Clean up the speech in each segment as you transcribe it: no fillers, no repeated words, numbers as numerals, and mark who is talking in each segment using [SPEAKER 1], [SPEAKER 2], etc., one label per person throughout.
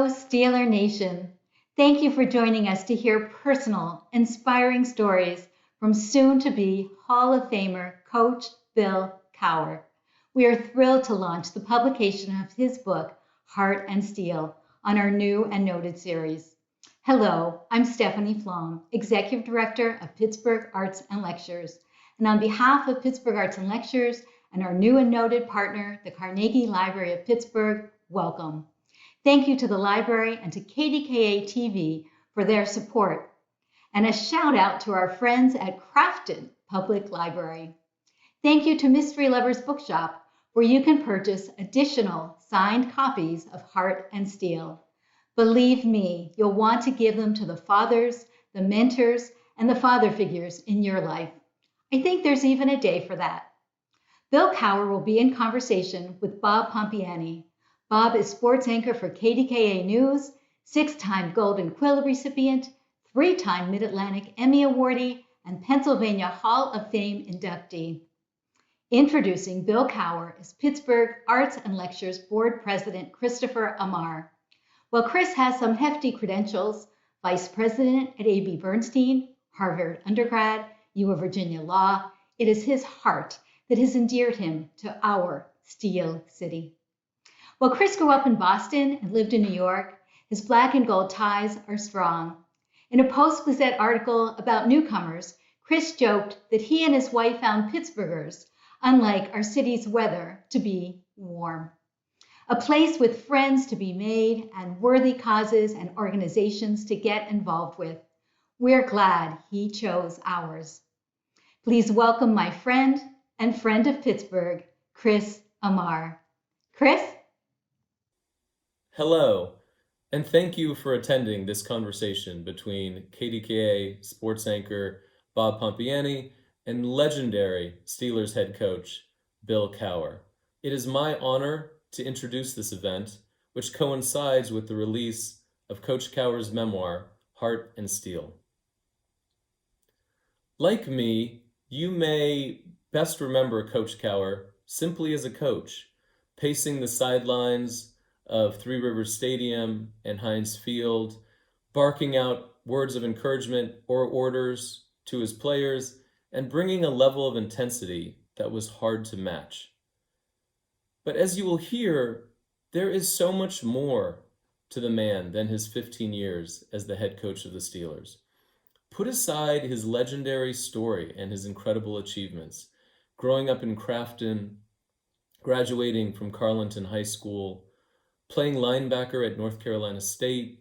[SPEAKER 1] Steeler Nation. Thank you for joining us to hear personal, inspiring stories from soon-to-be Hall of Famer Coach Bill Cowher. We are thrilled to launch the publication of his book, Heart and Steel, on our new and noted series. Hello, I'm Stephanie Flom, Executive Director of Pittsburgh Arts and Lectures. And on behalf of Pittsburgh Arts and Lectures and our new and noted partner, the Carnegie Library of Pittsburgh, welcome. Thank you to the library and to KDKA TV for their support. And a shout out to our friends at Crafton Public Library. Thank you to Mystery Lovers Bookshop, where you can purchase additional signed copies of Heart and Steel. Believe me, you'll want to give them to the fathers, the mentors, and the father figures in your life. I think there's even a day for that. Bill Cowher will be in conversation with Bob Pompeani. Bob is sports anchor for KDKA News, 6-time Golden Quill recipient, 3-time Mid-Atlantic Emmy awardee, and Pennsylvania Hall of Fame inductee. Introducing Bill Cowher is Pittsburgh Arts and Lectures Board President Christopher Amar. While Chris has some hefty credentials, Vice President at A.B. Bernstein, Harvard undergrad, U of Virginia Law, it is his heart that has endeared him to our Steel City. While Chris grew up in Boston and lived in New York, his black and gold ties are strong. In a Post-Gazette article about newcomers, Chris joked that he and his wife found Pittsburghers, unlike our city's weather, to be warm. A place with friends to be made and worthy causes and organizations to get involved with. We're glad he chose ours. Please welcome my friend and friend of Pittsburgh, Chris Amar. Chris?
[SPEAKER 2] Hello, and thank you for attending this conversation between KDKA sports anchor Bob Pompeani and legendary Steelers head coach Bill Cowher. It is my honor to introduce this event, which coincides with the release of Coach Cowher's memoir, Heart and Steel. Like me, you may best remember Coach Cowher simply as a coach, pacing the sidelines of Three Rivers Stadium and Heinz Field, barking out words of encouragement or orders to his players, and bringing a level of intensity that was hard to match. But as you will hear, there is so much more to the man than his 15 years as the head coach of the Steelers. Put aside his legendary story and his incredible achievements, growing up in Crafton, graduating from Carleton High School, playing linebacker at North Carolina State,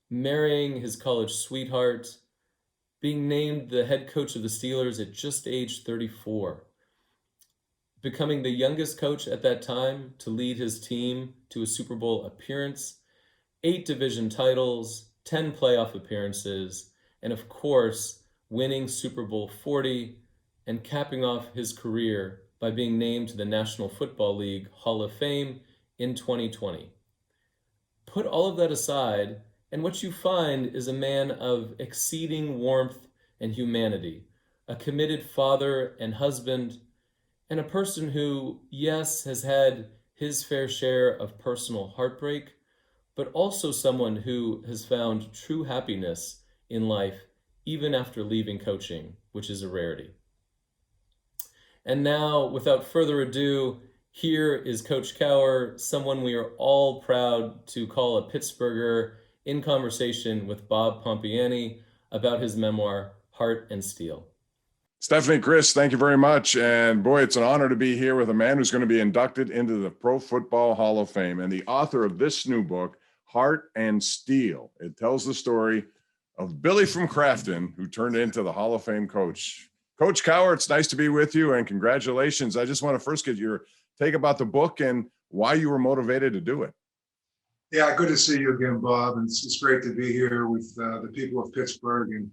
[SPEAKER 2] marrying his college sweetheart, being named the head coach of the Steelers at just age 34, becoming the youngest coach at that time to lead his team to a Super Bowl appearance, 8 division titles, 10 playoff appearances, and of course, winning Super Bowl 40 and capping off his career by being named to the National Football League Hall of Fame in 2020. Put all of that aside, and what you find is a man of exceeding warmth and humanity, a committed father and husband, and a person who, yes, has had his fair share of personal heartbreak, but also someone who has found true happiness in life even after leaving coaching, which is a rarity. And now, without further ado, here is Coach Cowher, someone we are all proud to call a Pittsburgher, in conversation with Bob Pompeani about his memoir, Heart and Steel.
[SPEAKER 3] Stephanie, Chris, thank you very much. And boy, it's an honor to be here with a man who's going to be inducted into the Pro Football Hall of Fame and the author of this new book, Heart and Steel. It tells the story of Billy from Crafton, who turned into the Hall of Fame coach. Coach Cowher, it's nice to be with you and congratulations. I just want to first get your take about the book and why you were motivated to do it.
[SPEAKER 4] Yeah, good to see you again, Bob. And it's great to be here with the people of Pittsburgh and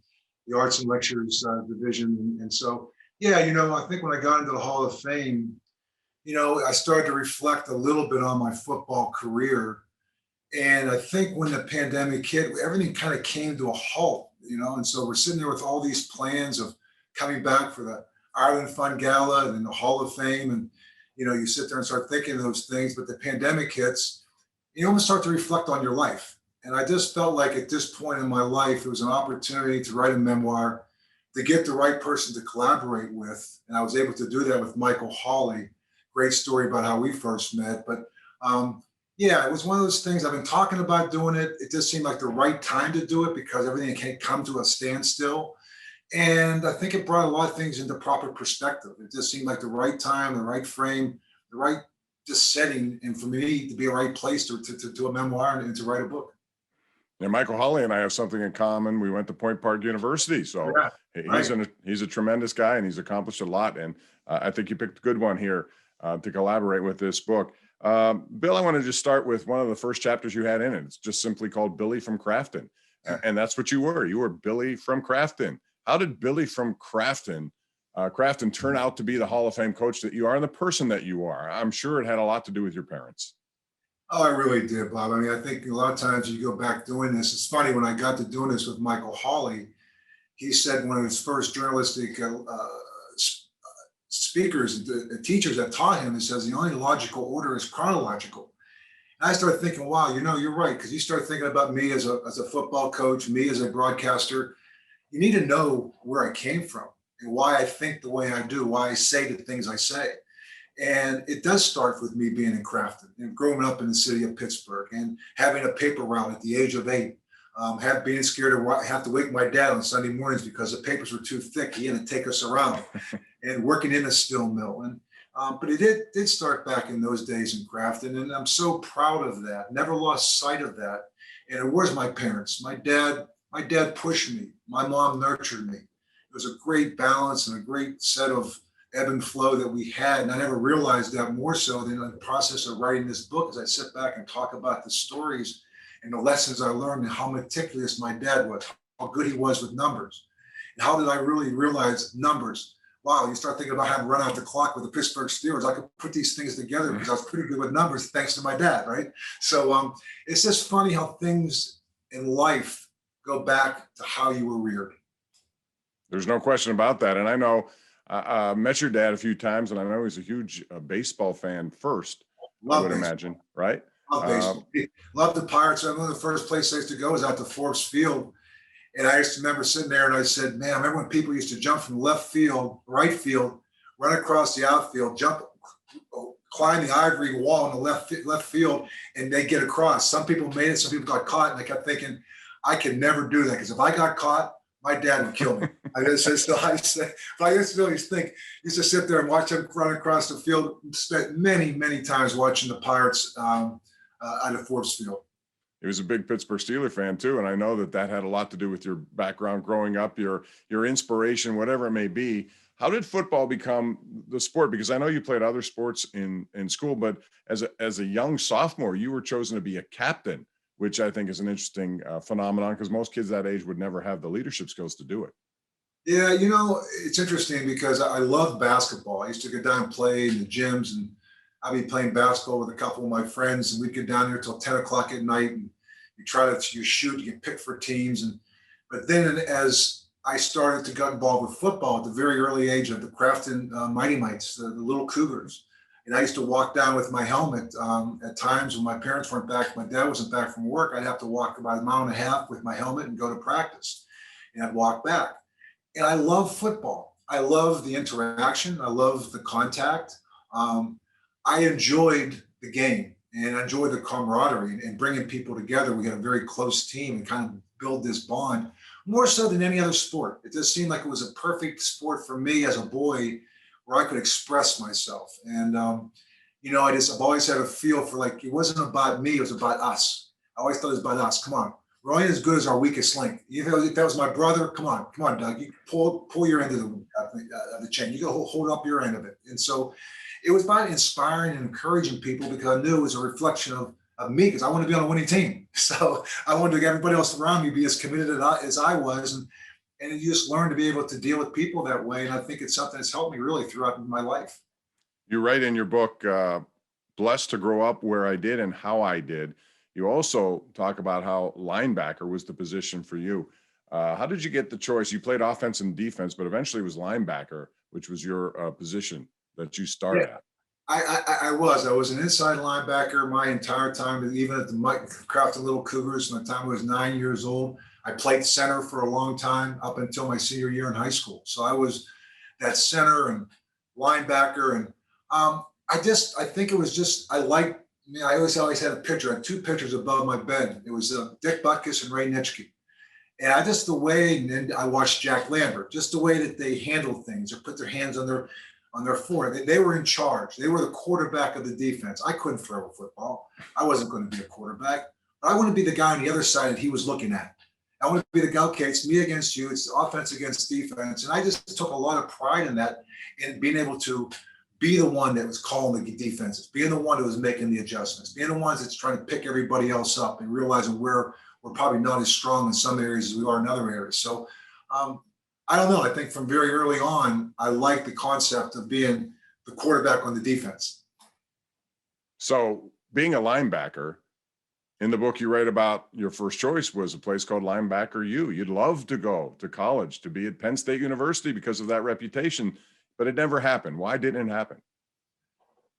[SPEAKER 4] the Arts and Lectures division. And so, yeah, I think when I got into the Hall of Fame, I started to reflect a little bit on my football career. And I think when the pandemic hit, everything kind of came to a halt, and so we're sitting there with all these plans of coming back for the Ireland Fund Gala and then the Hall of Fame. And, you sit there and start thinking of those things, but the pandemic hits, you almost start to reflect on your life. And I just felt like at this point in my life, it was an opportunity to write a memoir, to get the right person to collaborate with. And I was able to do that with Michael Hawley. Great story about how we first met. But yeah, it was one of those things. I've been talking about doing it. It just seemed like the right time to do it because everything can't come to a standstill. And I think it brought a lot of things into proper perspective. It just seemed like the right time, the right frame, the right just setting, and for me to be a right place to do a memoir and to write a book.
[SPEAKER 3] And Michael Hawley and I have something in common. We went to Point Park University, so
[SPEAKER 4] Yeah,
[SPEAKER 3] he's
[SPEAKER 4] right.
[SPEAKER 3] he's a tremendous guy, and he's accomplished a lot. And I think you picked a good one here to collaborate with this book. Bill, I want to just start with one of the first chapters you had in it. It's just simply called Billy from Crafton, and that's what you were. You were Billy from Crafton. How did Billy from Crafton turn out to be the Hall of Fame coach that you are and the person that you are? I'm sure it had a lot to do with your parents.
[SPEAKER 4] Oh, I really did, Bob. I mean, I think a lot of times you go back doing this. It's funny when I got to doing this with Michael Hawley, he said one of his first journalistic speakers, teachers that taught him, he says the only logical order is chronological. And I started thinking, wow, you're right, because you start thinking about me as a football coach, me as a broadcaster. You need to know where I came from and why I think the way I do, why I say the things I say. And it does start with me being in Crafton and growing up in the city of Pittsburgh and having a paper route at the age of 8. Being scared to have to wake my dad on Sunday mornings because the papers were too thick. He had to take us around and working in a steel mill. And but it did start back in those days in Crafton, and I'm so proud of that. Never lost sight of that. And it was my parents. My dad pushed me. My mom nurtured me. It was a great balance and a great set of ebb and flow that we had. And I never realized that more so than in the process of writing this book as I sit back and talk about the stories and the lessons I learned and how meticulous my dad was, how good he was with numbers. And how did I really realize numbers? Wow, you start thinking about how to run out the clock with the Pittsburgh Steelers. I could put these things together because I was pretty good with numbers thanks to my dad, right? So it's just funny how things in life go back to how you were reared.
[SPEAKER 3] There's no question about that. And I know I met your dad a few times, and I know he's a huge baseball fan first, I
[SPEAKER 4] Love
[SPEAKER 3] would
[SPEAKER 4] baseball.
[SPEAKER 3] imagine, right?
[SPEAKER 4] Love baseball. Love the Pirates. I remember the first place I used to go was out to Forbes Field. And I used to remember sitting there and I said, man, I remember when people used to jump from left field, right field, run across the outfield, jump, climb the ivory wall in the left field, and they get across. Some people made it, some people got caught, and I kept thinking, I could never do that because if I got caught, my dad would kill me. I used to always think, used to sit there and watch them run across the field. Spent many, many times watching the Pirates out of Forbes Field.
[SPEAKER 3] He was a big Pittsburgh Steelers fan too, and I know that had a lot to do with your background growing up, your inspiration, whatever it may be. How did football become the sport? Because I know you played other sports in school, but as a young sophomore, you were chosen to be a captain, which I think is an interesting phenomenon because most kids that age would never have the leadership skills to do it.
[SPEAKER 4] Yeah, it's interesting because I love basketball. I used to go down and play in the gyms, and I'd be playing basketball with a couple of my friends, and we'd get down there till 10 o'clock at night, and you shoot, you get picked for teams. But then as I started to get involved with football at the very early age of the Crafton Mighty Mites, the little Cougars. And I used to walk down with my helmet at times when my parents weren't back, my dad wasn't back from work. I'd have to walk about a mile and a half with my helmet and go to practice. And I'd walk back. And I love football. I love the interaction. I love the contact. I enjoyed the game and I enjoyed the camaraderie and bringing people together. We had a very close team and kind of build this bond more so than any other sport. It just seemed like it was a perfect sport for me as a boy where I could express myself. And, I've always had a feel for like, it wasn't about me, it was about us. I always thought it was about us. Come on. We're only as good as our weakest link. If that was my brother, come on, Doug. You pull your end of the chain. You got to hold up your end of it. And so it was about inspiring and encouraging people because I knew it was a reflection of me because I wanted to be on a winning team. So I wanted to get everybody else around me be as committed as I was. And you just learn to be able to deal with people that way. And I think it's something that's helped me really throughout my life.
[SPEAKER 3] You write in your book, blessed to grow up where I did and how I did. You also talk about how linebacker was the position for you. How did you get the choice? You played offense and defense, but eventually it was linebacker, which was your position that you start at.
[SPEAKER 4] I was an inside linebacker my entire time, even at the Crafton Little Cougars. From the time I was 9 years old, I played center for a long time up until my senior year in high school. So I was that center and linebacker, and I think it was just I liked. I always had a picture. I had two pictures above my bed. It was Dick Butkus and Ray Nitschke. And I just the way, and then I watched Jack Lambert, just the way that they handled things or put their hands on their forehead. They were in charge. They were the quarterback of the defense. I couldn't throw a football. I wasn't going to be a quarterback. But I wanted to be the guy on the other side that he was looking at. I want to be the guy, okay, it's me against you. It's offense against defense. And I just took a lot of pride in that, in being able to be the one that was calling the defenses, being the one that was making the adjustments, being the ones that's trying to pick everybody else up and realizing we're probably not as strong in some areas as we are in other areas. So I don't know. I think from very early on, I liked the concept of being the quarterback on the defense.
[SPEAKER 3] So being a linebacker, in the book you write about your first choice was a place called Linebacker U. You'd love to go to college, to be at Penn State University because of that reputation, but it never happened. Why didn't it happen?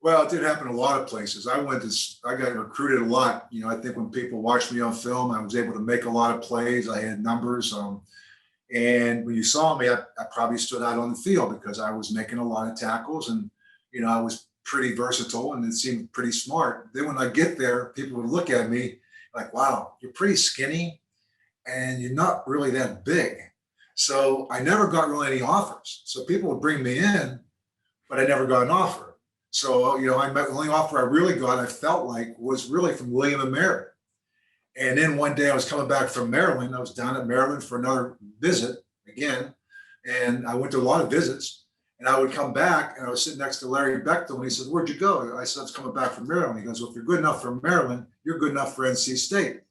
[SPEAKER 4] Well, it did happen a lot of places. I got recruited a lot. You know, I think when people watched me on film, I was able to make a lot of plays. I had numbers. And when you saw me, I probably stood out on the field because I was making a lot of tackles and, you know, I was pretty versatile and it seemed pretty smart. Then when I get there, people would look at me like, wow, you're pretty skinny and you're not really that big. So I never got really any offers. So people would bring me in, but I never got an offer. So, you know, the only offer I really got, I felt like, was really from William & Mary. And then one day I was coming back from Maryland. I was down at Maryland for another visit again. And I went to a lot of visits. And I would come back and I was sitting next to Larry Bechtel and he said, "Where'd you go?" I said, "I was coming back from Maryland." He goes, "Well, if you're good enough for Maryland, you're good enough for NC State."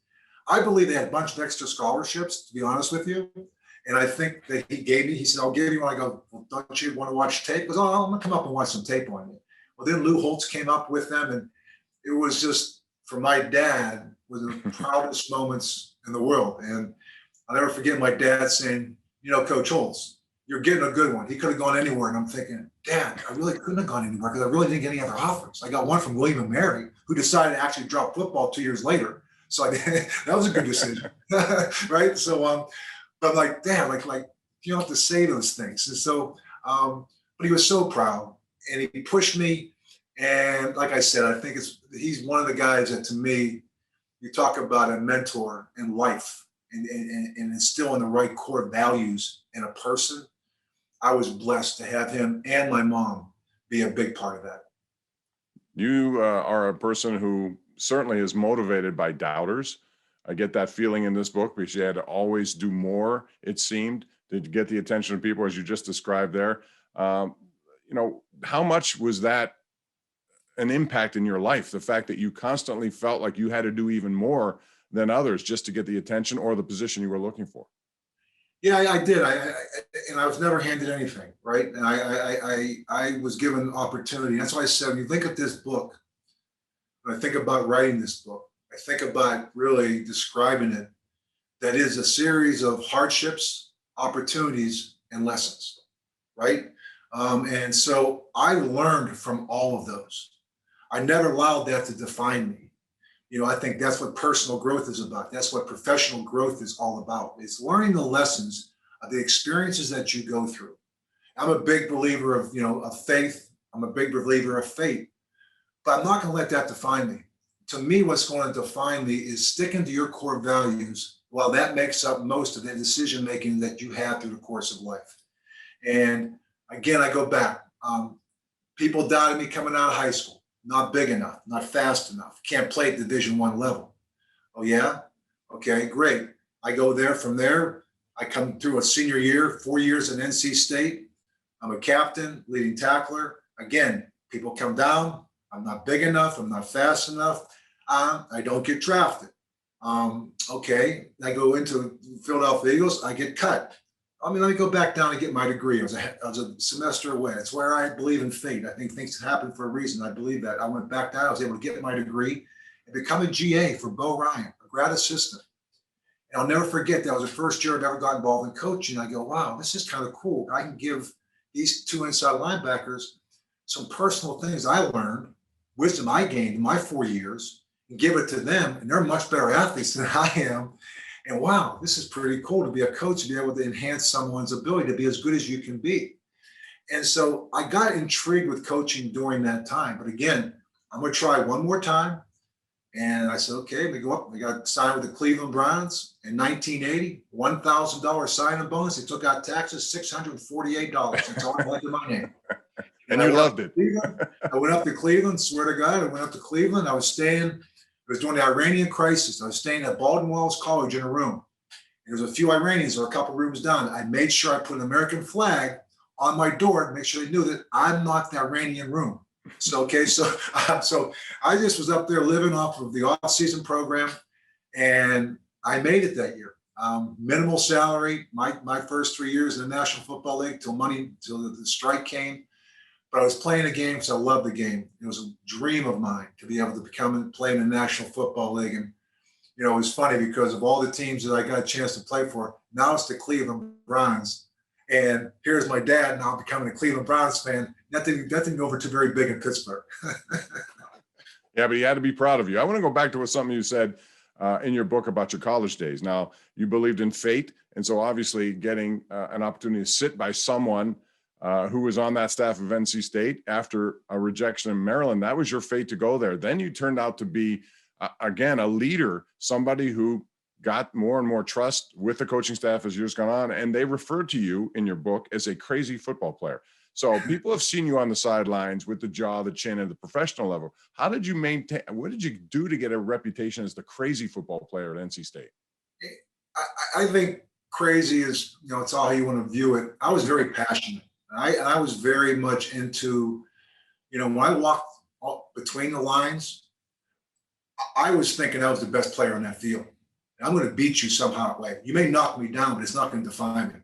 [SPEAKER 4] I believe they had a bunch of extra scholarships, to be honest with you. And I think that he said, "I'll give you one." I go, "Well, don't you want to watch tape?" He goes, "Oh, I'm going to come up and watch some tape on you." Well, then Lou Holtz came up with them. And it was just, for my dad, was the proudest moments in the world. And I'll never forget my dad saying, "You know, Coach Holtz, you're getting a good one." He could have gone anywhere. And I'm thinking, Dad, I really couldn't have gone anywhere because I really didn't get any other offers. I got one from William & Mary, who decided to actually drop football 2 years later. So that was a good decision, right? So, but I'm like, Dad, like you don't have to say those things. And so, but he was so proud and he pushed me. And like I said, I think he's one of the guys that, to me, you talk about a mentor in life and instilling the right core values in a person. I was blessed to have him and my mom be a big part of that.
[SPEAKER 3] You are a person who certainly is motivated by doubters. I get that feeling in this book because you had to always do more, it seemed, to get the attention of people, as you just described there. You know, how much was that an impact in your life? The fact that you constantly felt like you had to do even more than others just to get the attention or the position you were looking for.
[SPEAKER 4] Yeah, I did. And I was never handed anything, right? And I was given opportunity. That's why I said, when you think of this book, when I think about writing this book, I think about really describing it, that is a series of hardships, opportunities, and lessons, right? And so I learned from all of those. I never allowed that to define me. You know, I think that's what personal growth is about. That's what professional growth is all about. It's learning the lessons of the experiences that you go through. I'm a big believer of, you know, of faith. I'm a big believer of fate, but I'm not going to let that define me. To me, what's going to define me is sticking to your core values, while that makes up most of the decision making that you have through the course of life. And again, I go back. People doubted me coming out of high school. Not big enough, not fast enough, can't play at Division I level. Oh yeah? Okay, great. I go there. From there, I come through a senior year, 4 years at NC State. I'm a captain, leading tackler. Again, people come down. I'm not big enough. I'm not fast enough. I don't get drafted. Okay, I go into Philadelphia Eagles. I get cut. I mean, let me go back down and get my degree. I was a semester away. It's where I believe in fate. I think things happen for a reason. I believe that. I went back down. I was able to get my degree and become a GA for Bo Ryan, a grad assistant. And I'll never forget that was the first year I've ever got involved in coaching. I go, wow, this is kind of cool. I can give these two inside linebackers some personal things I learned, wisdom I gained in my 4 years, and give it to them. And they're much better athletes than I am. And wow, this is pretty cool to be a coach, to be able to enhance someone's ability to be as good as you can be. And so I got intrigued with coaching during that time. But again, I'm going to try one more time. And I said, okay, we go up. We got signed with the Cleveland Browns in 1980, $1,000 signing bonus. They took out taxes, $648. That's all I had in my name.
[SPEAKER 3] And you loved it.
[SPEAKER 4] I went up to Cleveland, swear to God, I went up to Cleveland. I was during the Iranian crisis. I was staying at Baldwin Wallace College in a room. There was a few Iranians or a couple rooms down. I made sure I put an American flag on my door to make sure they knew that I'm not the Iranian room. So I just was up there living off of the off-season program, and I made it that year. Minimal salary, my first 3 years in the National Football League till the strike came. But I was playing a game because I loved the game. It was a dream of mine to be able to play in the National Football League. And, it was funny because of all the teams that I got a chance to play for, now it's the Cleveland Browns. And here's my dad now becoming a Cleveland Browns fan. That didn't go over too very big in Pittsburgh.
[SPEAKER 3] Yeah, but he had to be proud of you. I want to go back to something you said in your book about your college days. Now, you believed in fate. And so obviously getting an opportunity to sit by someone who was on that staff of NC State after a rejection in Maryland, that was your fate to go there. Then you turned out to be, again, a leader, somebody who got more and more trust with the coaching staff as years gone on. And they referred to you in your book as a crazy football player. So people have seen you on the sidelines with the jaw, the chin, at the professional level. How did you maintain, what did you do to get a reputation as the crazy football player at NC State?
[SPEAKER 4] I think crazy is, it's all how you want to view it. I was very passionate. I was very much into, when I walked between the lines, I was thinking I was the best player on that field. And I'm going to beat you somehow. You may knock me down, but it's not going to define me.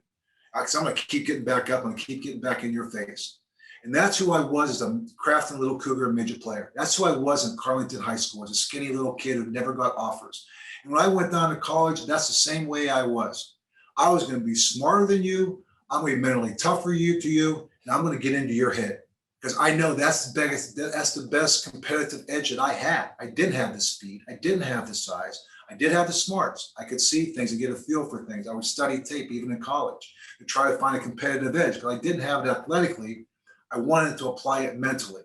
[SPEAKER 4] Because I'm going to keep getting back up and keep getting back in your face. And that's who I was as a Crafton little cougar midget player. That's who I was in Carleton High School, as a skinny little kid who never got offers. And when I went down to college, that's the same way I was. I was going to be smarter than you. I'm going to be mentally tougher to you, and I'm going to get into your head. Because I know that's the best competitive edge that I had. I didn't have the speed. I didn't have the size. I did have the smarts. I could see things and get a feel for things. I would study tape even in college to try to find a competitive edge. But I didn't have it athletically. I wanted to apply it mentally.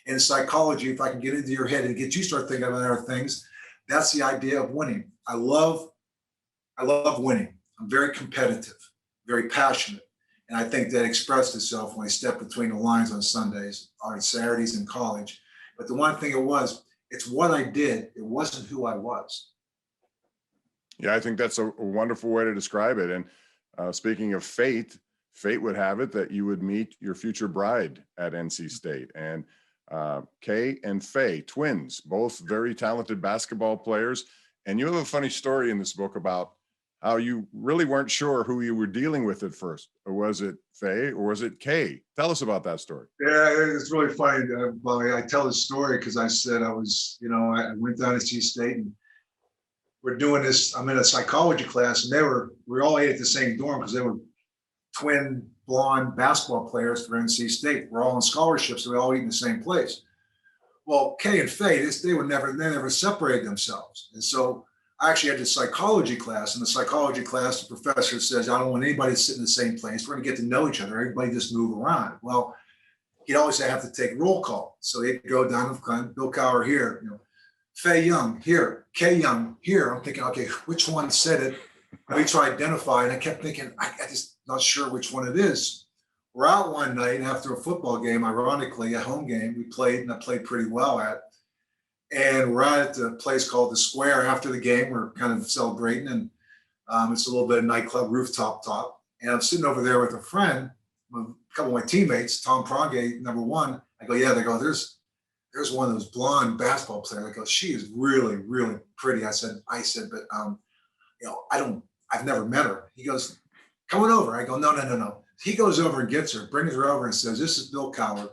[SPEAKER 4] In psychology, if I can get into your head and get you start thinking about other things, that's the idea of winning. I love winning. I'm very competitive, very passionate. And I think that expressed itself when I stepped between the lines on Sundays, on Saturdays in college. But the one thing it's what I did. It wasn't who I was.
[SPEAKER 3] Yeah, I think that's a wonderful way to describe it. And speaking of fate would have it that you would meet your future bride at NC State. And Kay and Faye, twins, both very talented basketball players. And you have a funny story in this book about how you really weren't sure who you were dealing with at first. Or was it Faye or was it Kay? Tell us about that story.
[SPEAKER 4] Yeah, it's really funny, Bobby. I tell this story because I said I went down to NC State and we're doing this. I'm in a psychology class, and we all ate at the same dorm because they were twin blonde basketball players for NC State. We're all on scholarships, so we all eat in the same place. Well, Kay and Faye, they never separated themselves. And so I actually had this psychology class. In the psychology class, the professor says, I don't want anybody to sit in the same place. We're going to get to know each other. Everybody just move around. Well, he'd always have to take roll call. So he'd go down to Bill Cowher here, Faye Young here, Kay Young here. I'm thinking, okay, which one said it? And we try to identify, and I kept thinking, I just not sure which one it is. We're out one night after a football game, ironically, a home game we played, and I played pretty well at. And we're out at a place called The Square after the game. We're kind of celebrating, and it's a little bit of nightclub rooftop talk. And I'm sitting over there with a friend, a couple of my teammates, Tom Prongate, number one. I go, yeah, they go, there's one of those blonde basketball players. I go, she is really, really pretty. I said, but I've never met her. He goes, come on over. I go, no. He goes over and gets her, brings her over and says, this is Bill Cowher.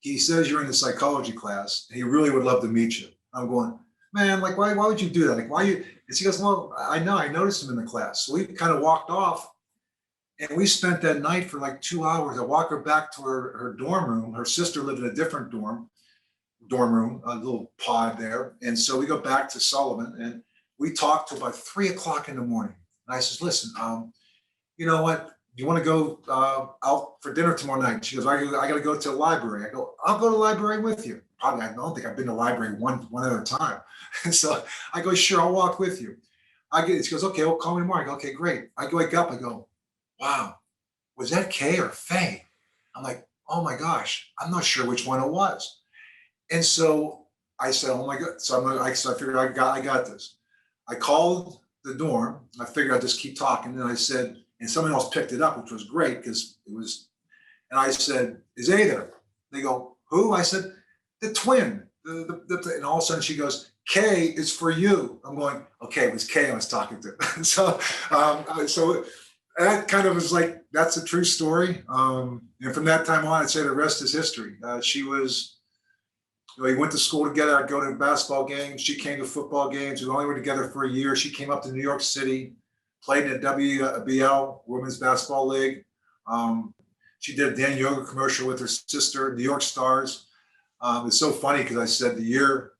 [SPEAKER 4] He says you're in the psychology class. And he really would love to meet you. I'm going, man, why would you do that? Why you? And she goes, well, I know, I noticed him in the class. So we kind of walked off. And we spent that night for like 2 hours. I walked her back to her dorm room. Her sister lived in a different dorm room, a little pod there. And so we go back to Sullivan and we talked till about 3 o'clock in the morning. And I says, listen, you know what? Do you want to go out for dinner tomorrow night? She goes, I got to go to the library. I go, I'll go to the library with you. Probably, I don't think I've been to the library one other time. And so I go, sure, I'll walk with you. She goes, okay, well, call me tomorrow. I go, okay, great. I wake up, I go, wow, was that Kay or Faye? I'm like, oh my gosh, I'm not sure which one it was. And so I said, oh my God. So I figured I got this. I called the dorm. I figured I'd just keep talking. And I said, and someone else picked it up, which was great because it was, and I said, is A there? They go, who? I said, the twin. And all of a sudden she goes, K is for you. I'm going, okay, it was K I was talking to. So that kind of was like, that's a true story. And from that time on, I'd say the rest is history. She was, we went to school together. I'd go to basketball games. She came to football games. We only were together for a year. She came up to New York City, played in the WBL, Women's Basketball League. She did a Dan Yoga commercial with her sister, New York Stars. It's so funny because I said the year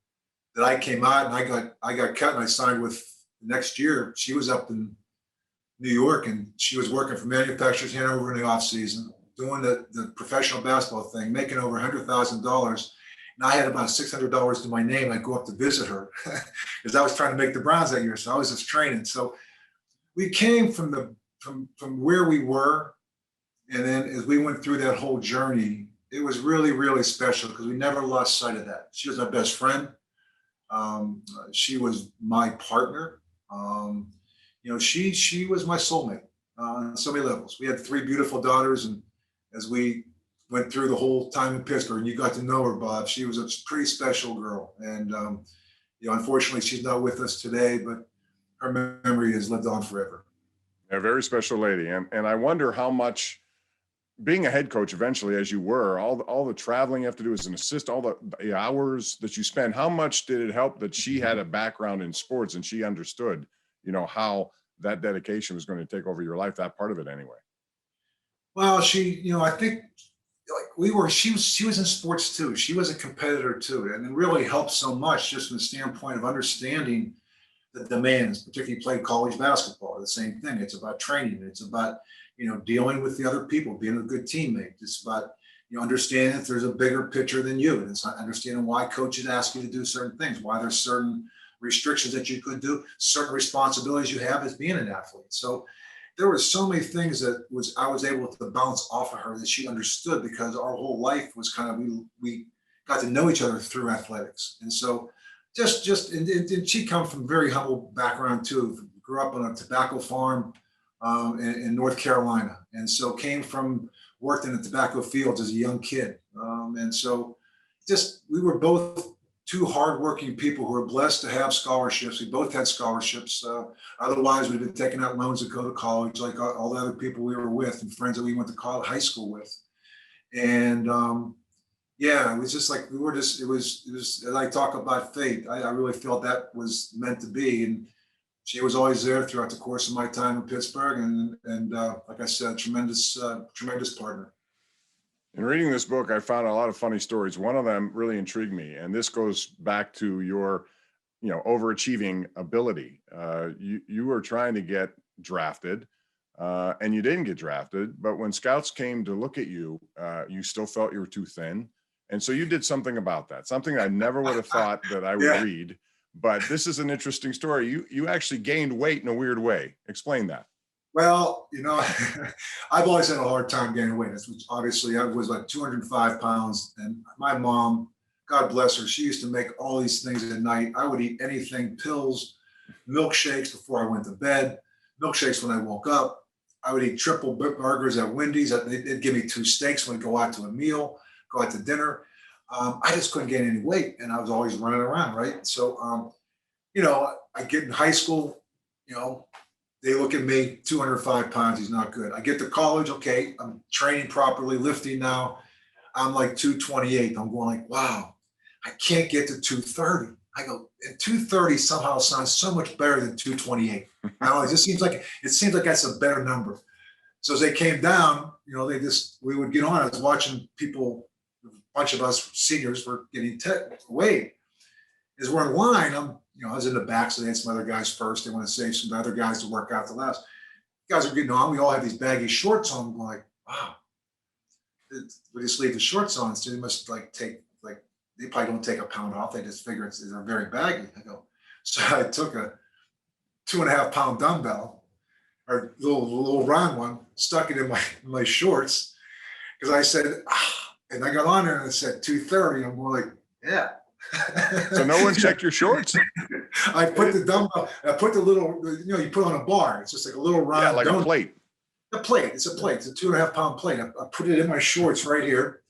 [SPEAKER 4] that I came out and I got cut and I signed with next year, she was up in New York and she was working for Manufacturers Hanover in the off season, doing the professional basketball thing, making over $100,000. And I had about $600 to my name. I'd go up to visit her because I was trying to make the Browns that year. So I was just training. So we came from where we were. And then as we went through that whole journey, it was really, really special because we never lost sight of that. She was my best friend. She was my partner. She was my soulmate on so many levels. We had 3 beautiful daughters. And as we went through the whole time in Pittsburgh, and you got to know her, Bob, she was a pretty special girl. And, unfortunately, she's not with us today, but her memory has lived on forever.
[SPEAKER 3] A very special lady. And I wonder how much, being a head coach eventually, as you were, all the traveling you have to do as an assistant, all the hours that you spend, how much did it help that she had a background in sports and she understood, how that dedication was going to take over your life, that part of it anyway?
[SPEAKER 4] Well, she, I think she was in sports too. She was a competitor too. And it really helped so much just from the standpoint of understanding the demands, particularly played college basketball. The same thing. It's about training. It's about, dealing with the other people, being a good teammate. It's about, understanding that there's a bigger picture than you. And it's not understanding why coaches ask you to do certain things, why there's certain restrictions that you could do, certain responsibilities you have as being an athlete. So there were so many things that I was able to bounce off of her that she understood because our whole life was kind of, we got to know each other through athletics. And so and she come from a very humble background too, grew up on a tobacco farm in North Carolina. And so worked in the tobacco fields as a young kid. And so we were both 2 hardworking people who were blessed to have scholarships. We both had scholarships. Otherwise, we'd been taking out loans to go to college, like all the other people we were with and friends that we went to high school with. And it was just like it was. As I talk about fate, I really felt that was meant to be. And she was always there throughout the course of my time in Pittsburgh. And like I said, tremendous partner.
[SPEAKER 3] In reading this book, I found a lot of funny stories. One of them really intrigued me, and this goes back to your, overachieving ability. You were trying to get drafted, and you didn't get drafted. But when scouts came to look at you, you still felt you were too thin, and so you did something about that. Something I never would have thought that I would read. But this is an interesting story. You actually gained weight in a weird way. Explain that.
[SPEAKER 4] Well, I've always had a hard time gaining weight. Obviously, I was like 205 pounds. And my mom, God bless her, she used to make all these things at night. I would eat anything, pills, milkshakes before I went to bed, milkshakes when I woke up. I would eat triple burgers at Wendy's. They'd give me 2 steaks when I go out to a meal, go out to dinner. I just couldn't gain any weight. And I was always running around, right? So, I get in high school, they look at me, 205 pounds, he's not good. I get to college, okay, I'm training properly, lifting now. I'm like 228. I'm going like, wow, I can't get to 230. I go, and 230 somehow sounds so much better than 228. I don't know, it seems like that's a better number. So as they came down, we would get on. I was watching people, a bunch of us seniors were getting weighed. As we're in line, I was in the back, so they had some other guys first. They want to save some other guys to work out the last. Guys are getting on. We all have these baggy shorts on. I'm like, wow, we just leave the shorts on. So they must they probably don't take a pound off. They just figure they're very baggy. I go, so I took a 2.5 pound dumbbell, or little round one, stuck it in my shorts, because I said, and I got on there and it said 230. I'm more like, yeah.
[SPEAKER 3] So no one checked your shorts?
[SPEAKER 4] I put the dumbbell, I put the little, you put on a bar. It's just like a little round.
[SPEAKER 3] Yeah, like a plate.
[SPEAKER 4] A plate. It's a plate. It's a 2.5 pound plate. I put it in my shorts right here,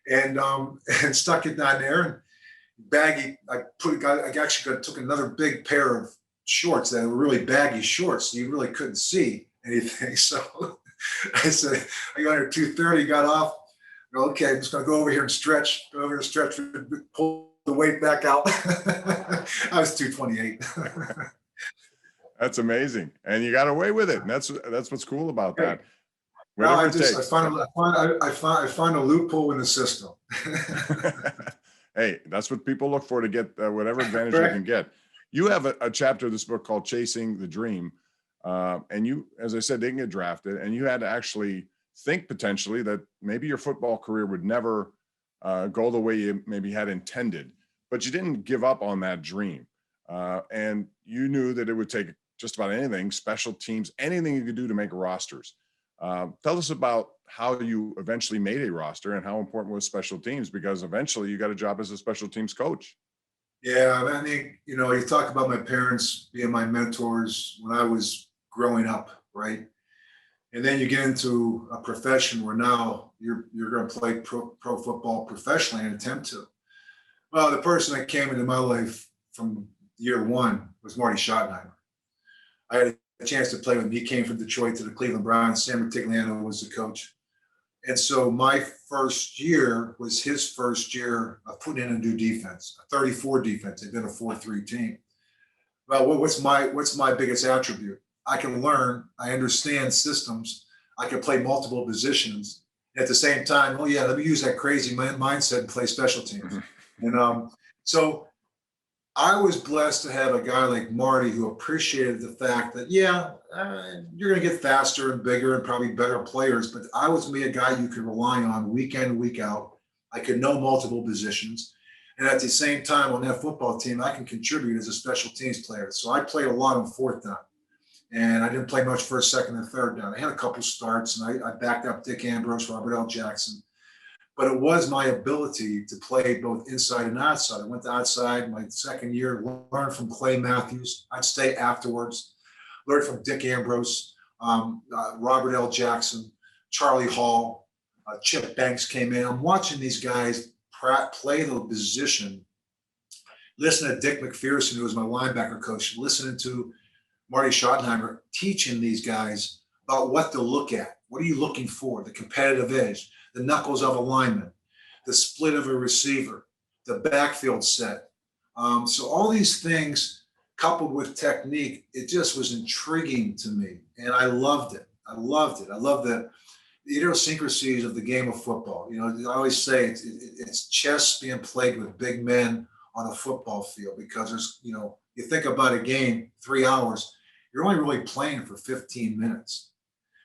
[SPEAKER 4] and stuck it down there, and baggy. I actually took another big pair of shorts that were really baggy shorts. So you really couldn't see anything. So I said, I got here 230, got off. Okay, I'm just gonna go over here and stretch. Pull the weight back out. I was 228.
[SPEAKER 3] That's amazing, and you got away with it. And that's what's cool about that.
[SPEAKER 4] Well, I find a loophole in the system.
[SPEAKER 3] Hey, that's what people look for to get whatever advantage they can get. You have a chapter of this book called Chasing the Dream. And you, as I said, didn't get drafted, and you had to actually think potentially that maybe your football career would never go the way you maybe had intended, but you didn't give up on that dream. And you knew that it would take just about anything, special teams, anything you could do to make rosters. Tell us about how you eventually made a roster and how important was special teams, because eventually you got a job as a special teams coach.
[SPEAKER 4] Yeah, I mean, you talk about my parents being my mentors when I was growing up, right? And then you get into a profession where now you're going to play pro football professionally and attempt to. Well, the person that came into my life from year one was Marty Schottenheimer. I had a chance to play with him. He came from Detroit to the Cleveland Browns. Sam Rutigliano was the coach. And so my first year was his first year of putting in a new defense, a 34 defense. They've been a 4-3 team. Well, what's my biggest attribute? I can learn. I understand systems. I can play multiple positions. At the same time, let me use that crazy mindset and play special teams. And so I was blessed to have a guy like Marty who appreciated the fact that, you're going to get faster and bigger and probably better players, but I was a guy you could rely on week in, week out. I could know multiple positions. And at the same time, on that football team, I can contribute as a special teams player. So I played a lot on fourth down. And I didn't play much first, second, and third down. I had a couple starts, and I backed up Dick Ambrose, Robert L. Jackson. But it was my ability to play both inside and outside. I went to outside my second year, learned from Clay Matthews. I'd stay afterwards, learned from Dick Ambrose, Robert L. Jackson, Charlie Hall, Chip Banks came in. I'm watching these guys play the position, listening to Dick McPherson, who was my linebacker coach, listening to Marty Schottenheimer teaching these guys about what to look at. What are you looking for? The competitive edge, the knuckles of a lineman, the split of a receiver, the backfield set. So all these things coupled with technique, it just was intriguing to me. And I loved it. I loved the idiosyncrasies of the game of football. I always say it's chess being played with big men on a football field, because there's, you think about a game, 3 hours, you're only really playing for 15 minutes,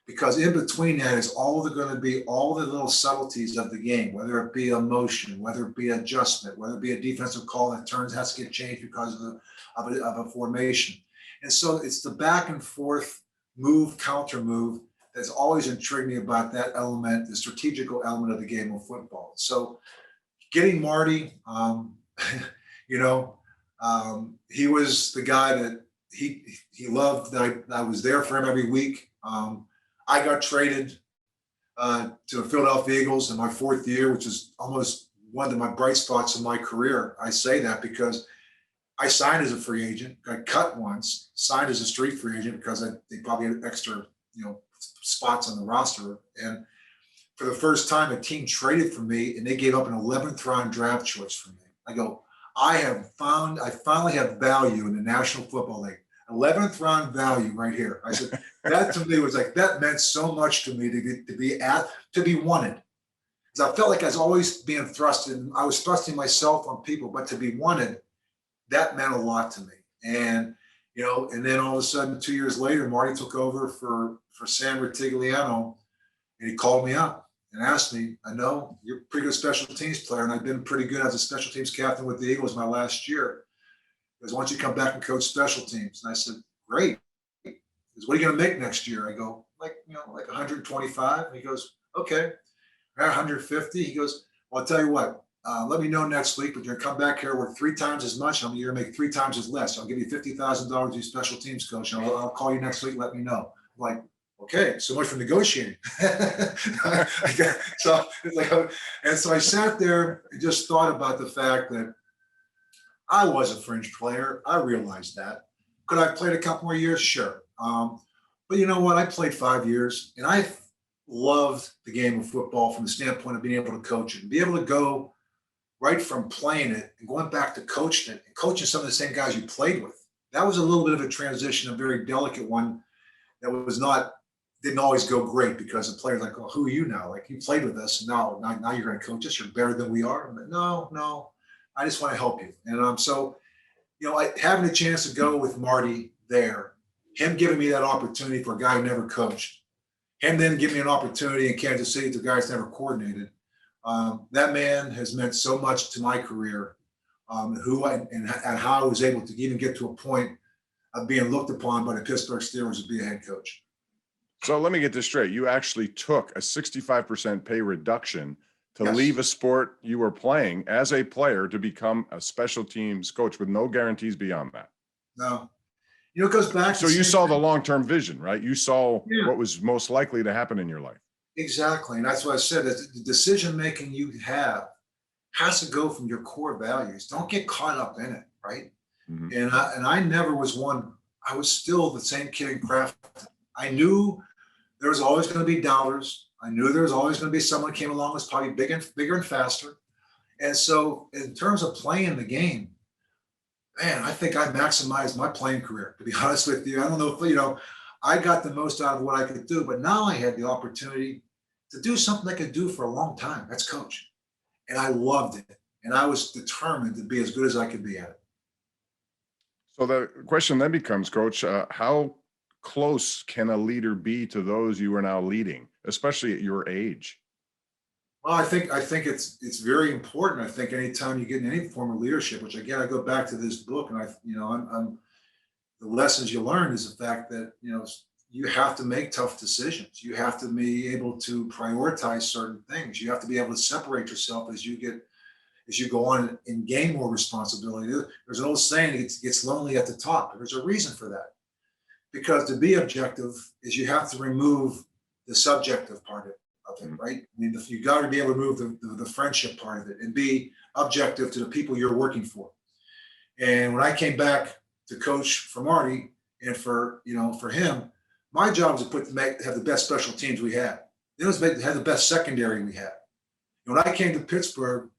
[SPEAKER 4] because in between that is going to be all the little subtleties of the game, whether it be a motion, whether it be adjustment, whether it be a defensive call that has to get changed because of a formation. And so it's the back and forth move, counter move, that's always intrigued me about that element, the strategical element of the game of football. So getting Marty, he was the guy that he loved that I was there for him every week. I got traded to the Philadelphia Eagles in my fourth year, which is almost one of my bright spots in my career. I say that because I signed as a free agent, got cut once, signed as a street free agent because they probably had extra, spots on the roster. And for the first time, a team traded for me and they gave up an 11th round draft choice for me. I go, I finally have value in the National Football League. 11th round value right here. I said, that to me was like, that meant so much to me to be wanted. Because I felt like I was always being thrusted. I was thrusting myself on people, but to be wanted, that meant a lot to me. And and then all of a sudden, 2 years later, Marty took over for Sam Ritigliano, and he called me up and asked me, I know you're a pretty good special teams player, and I've been pretty good as a special teams captain with the Eagles my last year. He goes, why don't you come back and coach special teams? And I said, great. He goes, what are you going to make next year? I go, like 125. And he goes, okay. 150. He goes, well, I'll tell you what, let me know next week, but you're going to come back here, work 3 times as much. You're going to make 3 times as less. I'll give you $50,000 to special teams coach. And I'll call you next week. Let me know. I'm like, okay, so much for negotiating. So it's like, and so I sat there and just thought about the fact that I was a fringe player. I realized that. Could I have played a couple more years? Sure. But you know what? I played 5 years, and I loved the game of football from the standpoint of being able to coach it and be able to go right from playing it and going back to coaching it and coaching some of the same guys you played with. That was a little bit of a transition, a very delicate one that didn't always go great, because the players like, oh, who are you now? Like, you played with us, and now you're going to coach us. You're better than we are. Like, no, I just want to help you. And so, having a chance to go with Marty there, him giving me that opportunity for a guy who never coached, him then giving me an opportunity in Kansas City to guys never coordinated. That man has meant so much to my career, and how I was able to even get to a point of being looked upon by the Pittsburgh Steelers to be a head coach.
[SPEAKER 3] So let me get this straight. You actually took a 65% pay reduction to
[SPEAKER 4] Yes.
[SPEAKER 3] leave a sport you were playing as a player to become a special teams coach with no guarantees beyond that.
[SPEAKER 4] No. It goes back to
[SPEAKER 3] So you saw the long-term vision, right? You saw what was most likely to happen in your life.
[SPEAKER 4] Exactly. And that's what I said, that the decision-making you have has to go from your core values. Don't get caught up in it, right?
[SPEAKER 3] Mm-hmm.
[SPEAKER 4] And I never was one. I was still the same kid in Crafton. I knew there was always going to be doubters. I knew there was always going to be someone who came along who was probably bigger and faster. And so in terms of playing the game, man, I think I maximized my playing career, to be honest with you. I don't know if, I got the most out of what I could do, but now I had the opportunity to do something I could do for a long time. That's coach. And I loved it. And I was determined to be as good as I could be at it.
[SPEAKER 3] So the question then becomes, Coach, how close can a leader be to those you are now leading, especially at your age?
[SPEAKER 4] Well, I think it's very important. I think anytime you get in any form of leadership, which again, I go back to this book, and I'm the lessons you learn is the fact that, you have to make tough decisions. You have to be able to prioritize certain things. You have to be able to separate yourself as you go on and gain more responsibility. There's an old saying, it gets lonely at the top. There's a reason for that. Because to be objective is you have to remove the subjective part of it, right? I mean, you got to be able to remove the friendship part of it and be objective to the people you're working for. And when I came back to coach for Marty and for him, my job was to have the best special teams we had. It was to have the best secondary we had. And when I came to Pittsburgh,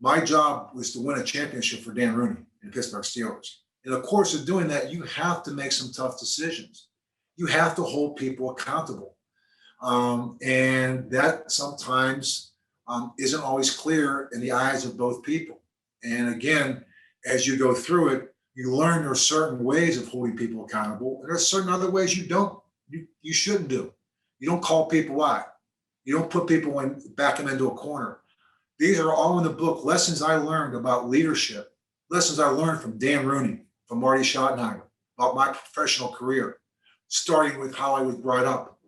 [SPEAKER 4] my job was to win a championship for Dan Rooney and the Pittsburgh Steelers. In the course of doing that, you have to make some tough decisions. You have to hold people accountable. And that sometimes isn't always clear in the eyes of both people. And again, as you go through it, you learn there are certain ways of holding people accountable, and there are certain other ways you shouldn't do. You don't call people out. You don't put people back them into a corner. These are all in the book, lessons I learned about leadership, lessons I learned from Dan Rooney, from Marty Schottenheimer, about my professional career, starting with how I was brought up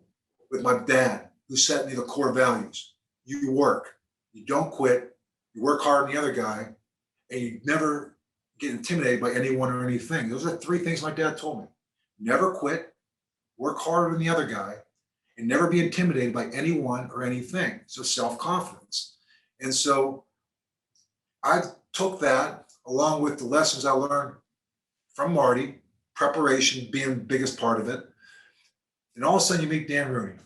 [SPEAKER 4] with my dad, who set me the core values. You work, you don't quit, you work hard on the other guy, and you never get intimidated by anyone or anything. Those are 3 things my dad told me. Never quit, work harder than the other guy, and never be intimidated by anyone or anything. So self-confidence. And so I took that along with the lessons I learned from Marty, preparation being the biggest part of it. And all of a sudden you meet Dan Rooney.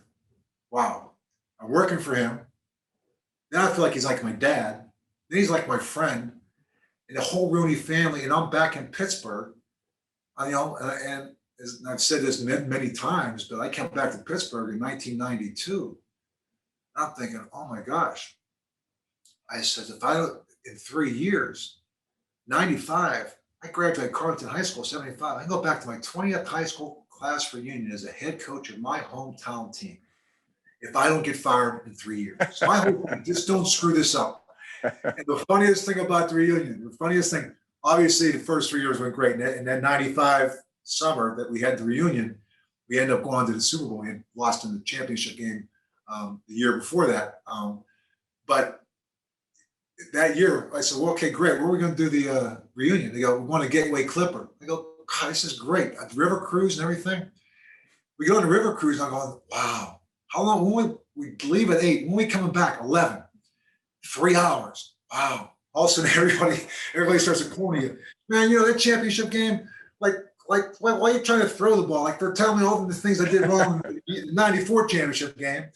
[SPEAKER 4] Wow, I'm working for him. Now I feel like he's like my dad. Then he's like my friend, and the whole Rooney family. And I'm back in Pittsburgh, and and I've said this many times, but I came back to Pittsburgh in 1992. I'm thinking, oh my gosh. I said, in 3 years, 95, I graduated Carleton High School, 75. I go back to my 20th high school class reunion as a head coach of my hometown team if I don't get fired in 3 years. So I hope you just don't screw this up. And the funniest thing about the reunion, obviously the first 3 years went great. And then 95 summer that we had the reunion, we ended up going to the Super Bowl. We had lost in the championship game the year before that. But that year, I said, well, okay, great. Where are we going to do the reunion? They go, we want a Gateway Clipper. I go, God, this is great. A river cruise and everything. We go on the river cruise, and I'm going, wow. How long? When we leave at 8, when we coming back? 11. 3 hours. Wow. All of a sudden, everybody starts to corner you. Man, that championship game, like, why are you trying to throw the ball? Like, they're telling me all the things I did wrong in the 94 championship game.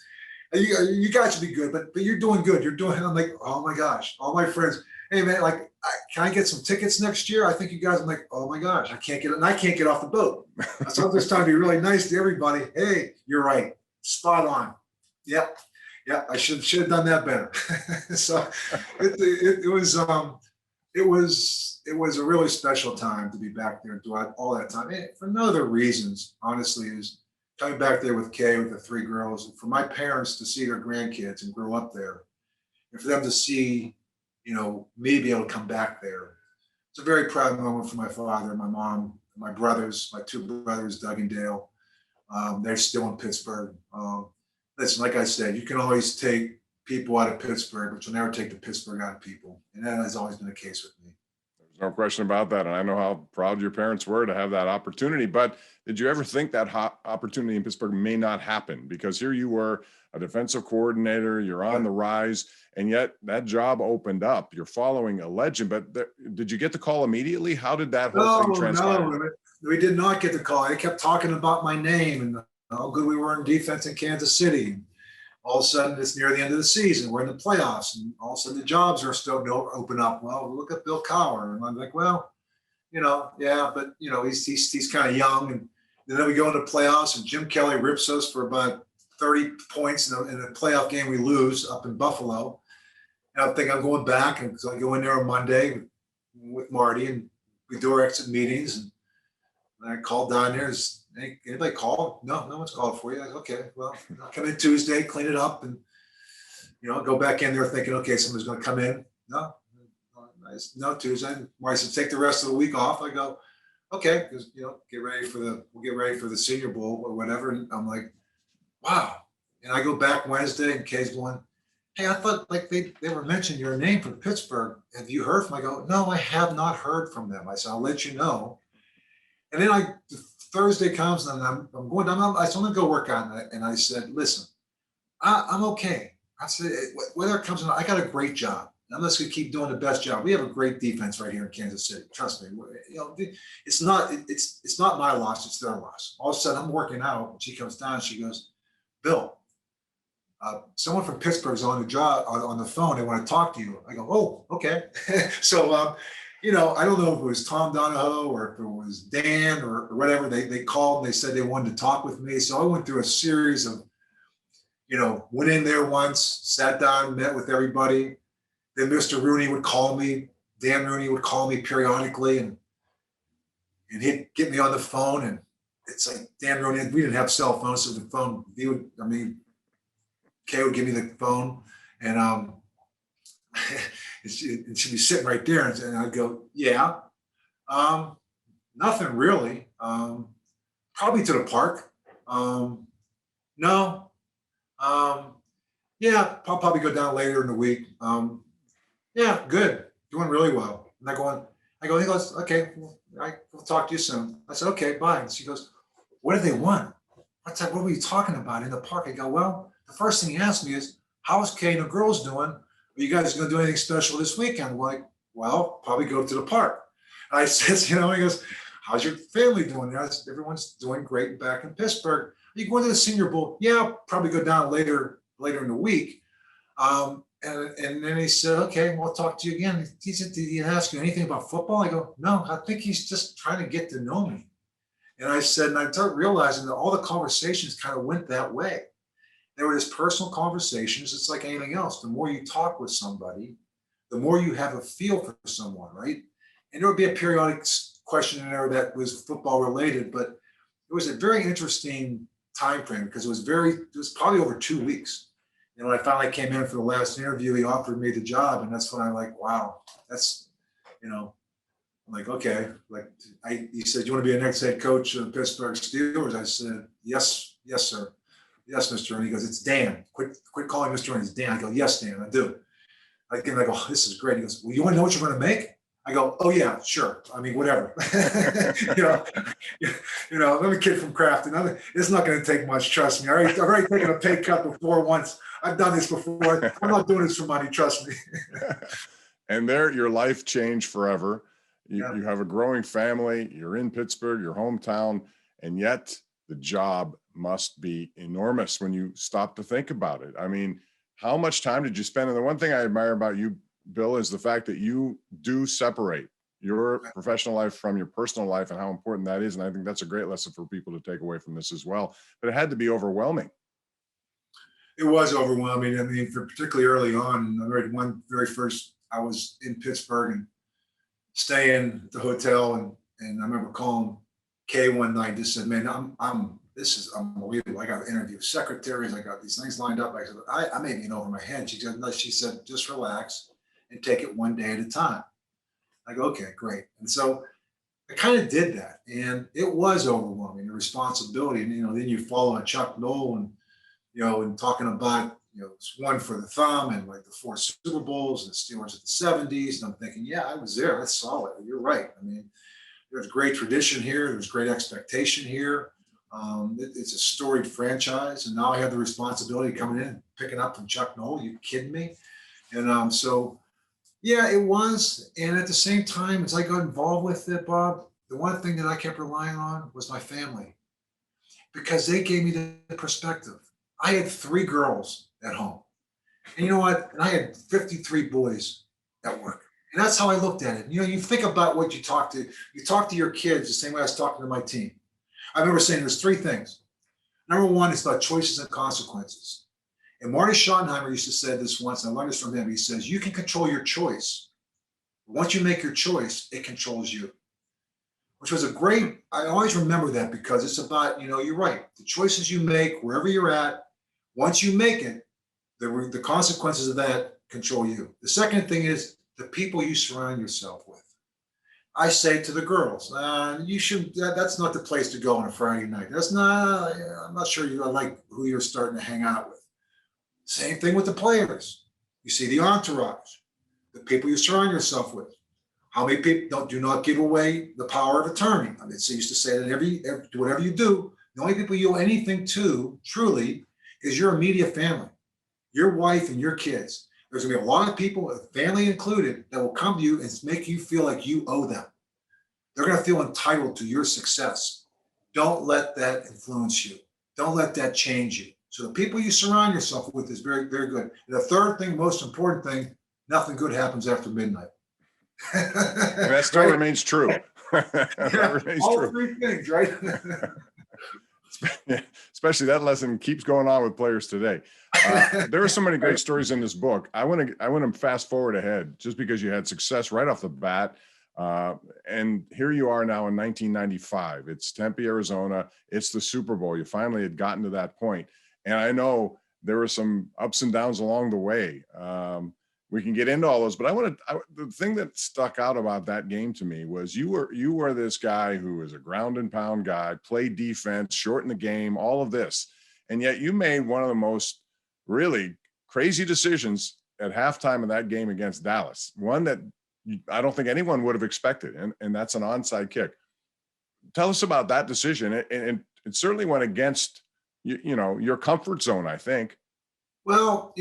[SPEAKER 4] You guys should be good, but you're doing good. I'm like, oh my gosh, all my friends, hey man, like, can I get some tickets next year? I think you guys, I'm like, oh my gosh, I can't get off the boat. So I'm just trying to be really nice to everybody. Hey, you're right, spot on. Yep, I should have done that better. So it was a really special time to be back there and do all that time. And for no other reasons, honestly, is coming back there with Kay, with the 3 girls, and for my parents to see their grandkids and grow up there, and for them to see, me be able to come back there. It's a very proud moment for my father, my mom, my brothers, my 2 brothers, Doug and Dale. They're still in Pittsburgh. Listen, like I said, you can always take people out of Pittsburgh, but you'll never take the Pittsburgh out of people. And that has always been the case with me.
[SPEAKER 3] There's no question about that. And I know how proud your parents were to have that opportunity. But did you ever think that opportunity in Pittsburgh may not happen? Because here you were, a defensive coordinator, you're on the rise, and yet that job opened up. You're following a legend. But did you get the call immediately? How did that whole thing transpire?
[SPEAKER 4] No, we did not get the call. They kept talking about my name and how good we were in defense in Kansas City. All of a sudden, it's near the end of the season. We're in the playoffs, and all of a sudden, the jobs are starting to open up. Well, look at Bill Cowher, and I'm like, well, yeah, but he's kind of young, and then we go into playoffs, and Jim Kelly rips us for about 30 points in a playoff game. We lose up in Buffalo, and I think I'm going back, and so I go in there on Monday with Marty, and we do our exit meetings, and I called down there. Hey, anybody call? No one's called for you. Okay, well, I'll come in Tuesday, clean it up, and go back in there thinking, okay, somebody's going to come in. No Tuesday. Marty said, take the rest of the week off. I go, okay, because we'll get ready for the Senior Bowl or whatever. And I'm like, wow. And I go back Wednesday, and Kay's going, hey, I thought like they were mentioning your name from Pittsburgh. Have you heard from them? I go, no, I have not heard from them. I said, I'll let you know. And then Thursday comes, and I'm going down. I said, I'm going to go work on it. And I said, listen, I'm okay. I said, whether it comes or not, I got a great job. I'm just going to keep doing the best job. We have a great defense right here in Kansas City. Trust me. It's not my loss. It's their loss. All of a sudden, I'm working out, and she comes down. She goes, Bill, someone from Pittsburgh's on the job on the phone. They want to talk to you. I go, oh, okay. So, I don't know if it was Tom Donahoe or if it was Dan or whatever. They called and they said they wanted to talk with me. So I went through a series of, went in there once, sat down, met with everybody. Then Mr. Rooney would call me. Dan Rooney would call me periodically and he'd get me on the phone. And it's like Dan Rooney, we didn't have cell phones, so the phone, Kay would give me the phone and she'd be sitting right there, and I'd go, yeah, nothing really. Probably to the park. No. Yeah, I'll probably go down later in the week. Yeah, good, doing really well. And he goes, okay, we'll talk to you soon. I said, okay, bye. And she goes, what do they want? What were you talking about in the park? I go, well, the first thing he asked me is, how's Kay and the girls doing? Are you guys going to do anything special this weekend? I'm like, well, probably go to the park. And I said, he goes, how's your family doing? Everyone's doing great back in Pittsburgh. Are you going to the Senior Bowl? Yeah, I'll probably go down later in the week. And then he said, okay, we'll talk to you again. He said, did he ask you anything about football? I go, no, I think he's just trying to get to know me. And I said, and I started realizing that all the conversations kind of went that way. They were just personal conversations. It's like anything else. The more you talk with somebody, the more you have a feel for someone, right? And there would be a periodic question in there that was football related, but it was a very interesting time frame because it was probably over 2 weeks. And when I finally came in for the last interview, he offered me the job. And that's when I'm like, wow, that's, you know, I'm like, okay, he said, you want to be a next head coach of the Pittsburgh Steelers? I said, yes, sir. Yes, Mr. And he goes, it's Dan. Quit calling Mr. And it's Dan. I go, yes, Dan, I do. I go, oh, this is great. He goes, well, you want to know what you're going to make? I go, oh yeah, sure. I mean, whatever. I'm a kid from Crafton. It's not going to take much. Trust me. I've already taken a pay cut before once. I've done this before. I'm not doing this for money. Trust me.
[SPEAKER 3] And there, your life changed forever. You
[SPEAKER 4] Yeah.
[SPEAKER 3] have a growing family. You're in Pittsburgh, your hometown, and yet the job must be enormous when you stop to think about it. I mean, how much time did you spend? And the one thing I admire about you, Bill, is the fact that you do separate your professional life from your personal life and how important that is. And I think that's a great lesson for people to take away from this as well. But it had to be overwhelming.
[SPEAKER 4] It was overwhelming. I mean, particularly early on, I was in Pittsburgh and staying at the hotel, and I remember calling Kay one night and just said, man, this is unbelievable. I got to interview secretaries. I got these things lined up. I said, I may be in over my head. She said, no, she said, just relax and take it one day at a time. I go, okay, great. And so I kind of did that. And it was overwhelming, the responsibility. And, then you follow on Chuck Noll and talking about, it's one for the thumb and like the 4 Super Bowls and the Steelers at the 70s. And I'm thinking, yeah, I was there. That's solid. You're right. I mean, there's great tradition here. There's great expectation here. It's a storied franchise. And now I have the responsibility coming in, picking up from Chuck Noll. You kidding me? And so, yeah, it was. And at the same time, as I got involved with it, Bob, the one thing that I kept relying on was my family because they gave me the perspective. I had 3 girls at home. And you know what? And I had 53 boys at work. And that's how I looked at it. You think about what you talk to your kids the same way I was talking to my team. I remember saying there's 3 things. Number 1 is about choices and consequences. And Marty Schottenheimer used to say this once, and I learned this from him. He says, you can control your choice. But once you make your choice, it controls you. Which was I always remember that because it's about, you're right. The choices you make, wherever you're at, once you make it, the consequences of that control you. The second thing is the people you surround yourself with. I say to the girls, that's not the place to go on a Friday night. I'm not sure I like who you're starting to hang out with. Same thing with the players. You see the entourage, the people you surround yourself with. How many people do not give away the power of attorney? I mean, they used to say that whatever you do, the only people you owe anything to, truly, is your immediate family, your wife and your kids. There's gonna be a lot of people, family included, that will come to you and make you feel like you owe them. They're gonna feel entitled to your success. Don't let that influence you. Don't let that change you. So the people you surround yourself with is very, very good. And the third thing, most important thing, nothing good happens after midnight.
[SPEAKER 3] That still remains true. That remains
[SPEAKER 4] all
[SPEAKER 3] true.
[SPEAKER 4] 3 things, right?
[SPEAKER 3] Especially that lesson keeps going on with players today. There are so many great stories in this book. I want to fast forward ahead just because you had success right off the bat. And here you are now in 1995. It's Tempe, Arizona. It's the Super Bowl. You finally had gotten to that point. And I know there were some ups and downs along the way. We can get into all those, but the thing that stuck out about that game to me was you were this guy who was a ground and pound guy, played defense, shortened the game, all of this. And yet you made one of the most really crazy decisions at halftime of that game against Dallas, one that I don't think anyone would have expected. And that's an onside kick. Tell us about that decision. And it certainly went against, your comfort zone, I think.
[SPEAKER 4] Well,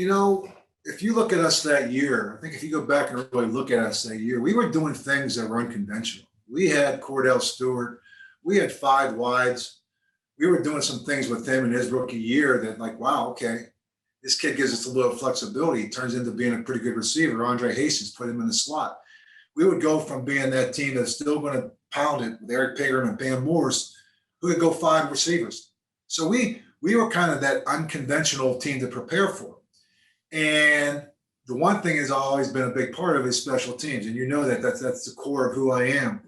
[SPEAKER 4] if you look at us that year, I think if you go back and really look at us that year, we were doing things that were unconventional. We had Cordell Stewart. We had 5 wides. We were doing some things with him in his rookie year that like, wow, okay, this kid gives us a little flexibility. He turns into being a pretty good receiver. Andre Hastings put him in the slot. We would go from being that team that's still going to pound it with Eric Pegram and Bam Morse who could go 5 receivers. So we were kind of that unconventional team to prepare for. And the one thing has always been a big part of is special teams. And you know that's the core of who I am.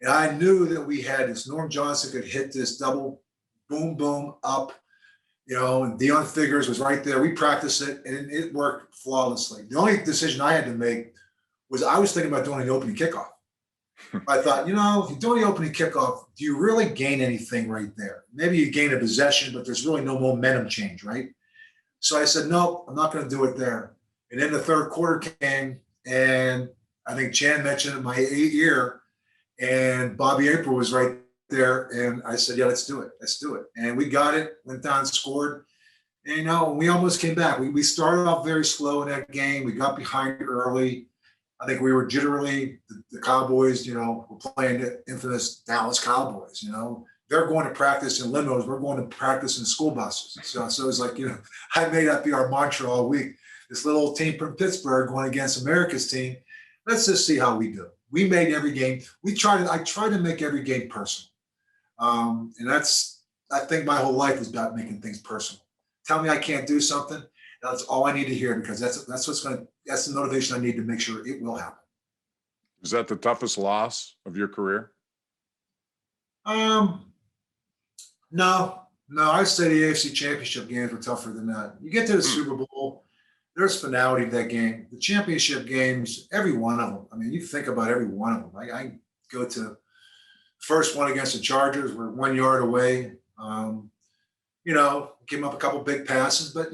[SPEAKER 4] And I knew that we had this. Norm Johnson could hit this double boom, boom up, and Deion Figures was right there. We practiced it, and it worked flawlessly. The only decision I had to make was I was thinking about doing an opening kickoff. I thought, if you're doing the opening kickoff, do you really gain anything right there? Maybe you gain a possession, but there's really no momentum change, right? So I said, no, I'm not going to do it there. And then the third quarter came, and I think Chan mentioned my 8th year, and Bobby April was right there. And I said, yeah, let's do it. Let's do it. And we got it, went down, scored. And, we almost came back. We started off very slow in that game. We got behind early. I think we were jittery. The Cowboys, were playing the infamous Dallas Cowboys, They're going to practice in limos. We're going to practice in school buses. So it's like, I made that be our mantra all week. This little team from Pittsburgh going against America's team. Let's just see how we do. We made every game. I try to make every game personal. And I think my whole life is about making things personal. Tell me I can't do something. That's all I need to hear, because that's the motivation I need to make sure it will happen.
[SPEAKER 3] Is that the toughest loss of your career?
[SPEAKER 4] No. I'd say the AFC Championship games were tougher than that. You get to the Super Bowl, there's finality to that game. The championship games, every one of them. I mean, you think about every one of them. I go to first one against the Chargers. We're 1 yard away. Give them up a couple big passes, but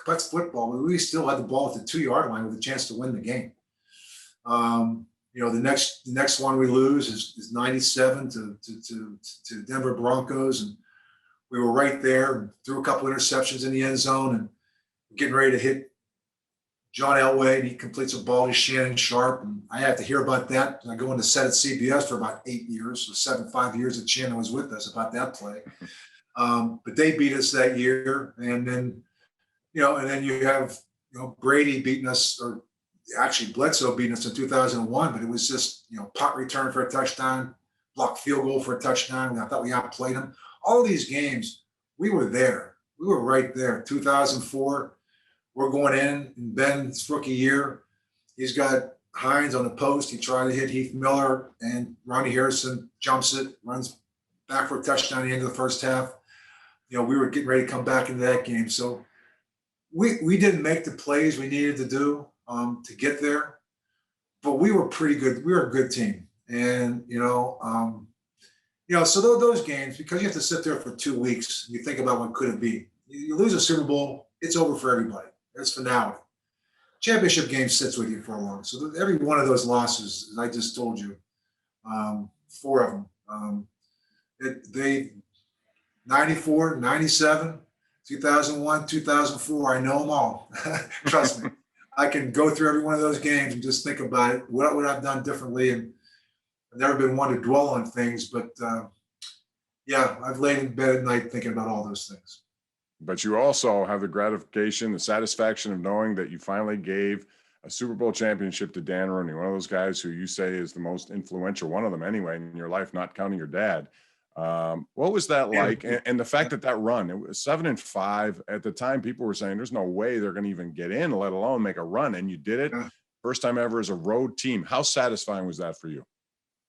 [SPEAKER 4] that's football. We still had the ball at the 2 yard line with a chance to win the game. The next one we lose is 97 to Denver Broncos, and we were right there and threw a couple interceptions in the end zone and getting ready to hit John Elway, and he completes a ball to Shannon Sharp, and I have to hear about that. And I go into set at CBS for about 8 years, or 5 years that Shannon was with us about that play. But they beat us that year, and then you have Brady beating us, or actually Bledsoe beating us in 2001. But it was just punt return for a touchdown, blocked field goal for a touchdown. I thought we outplayed them. All these games, we were there. We were right there. 2004, we're going in Ben's rookie year. He's got Hines on the post. He tried to hit Heath Miller, and Ronnie Harrison jumps it, runs back for a touchdown at the end of the first half. We were getting ready to come back into that game. So we didn't make the plays we needed to do to get there, but we were pretty good. We were a good team. And, so those games, because you have to sit there for 2 weeks, and you think about what could it be. You lose a Super Bowl, it's over for everybody. There's finality. Championship game sits with you for a long. So every one of those losses, as I just told you, 4 of them, 94, 97, 2001, 2004, I know them all. Trust me. I can go through every one of those games and just think about it. What would I have done differently? And I've never been one to dwell on things, but I've laid in bed at night thinking about all those things.
[SPEAKER 3] But you also have the gratification, the satisfaction of knowing that you finally gave a Super Bowl championship to Dan Rooney, one of those guys who you say is the most influential, one of them anyway, in your life, not counting your dad. What was that like? And the fact that run, it was 7-5 at the time, people were saying there's no way they're going to even get in, let alone make a run. And you did it first time ever as a road team. How satisfying was that for you?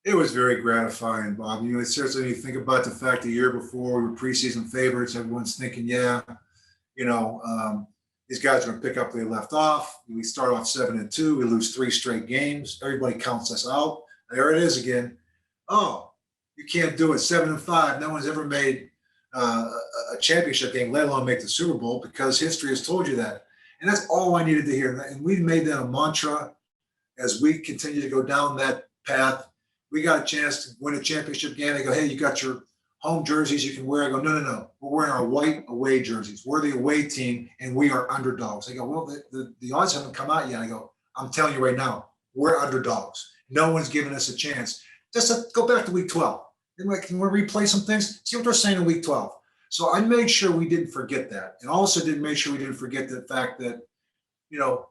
[SPEAKER 4] It was very gratifying, Bob. Seriously, you think about the fact the year before we were preseason favorites, everyone's thinking, these guys are going to pick up where they left off. We start off 7-2, we lose 3 straight games. Everybody counts us out. There it is again. Oh, you can't do it. 7-5. No one's ever made a championship game, let alone make the Super Bowl, because history has told you that. And that's all I needed to hear. And we made that a mantra as we continue to go down that path. We got a chance to win a championship game. They go, hey, you got your home jerseys you can wear. I go, no. We're wearing our white away jerseys. We're the away team, and we are underdogs. They go, well, the odds haven't come out yet. I go, I'm telling you right now, we're underdogs. No one's giving us a chance. Just go back to week 12. Can we replay some things? See what they're saying in week 12. So I made sure we didn't forget that. And also didn't make sure we didn't forget the fact that, no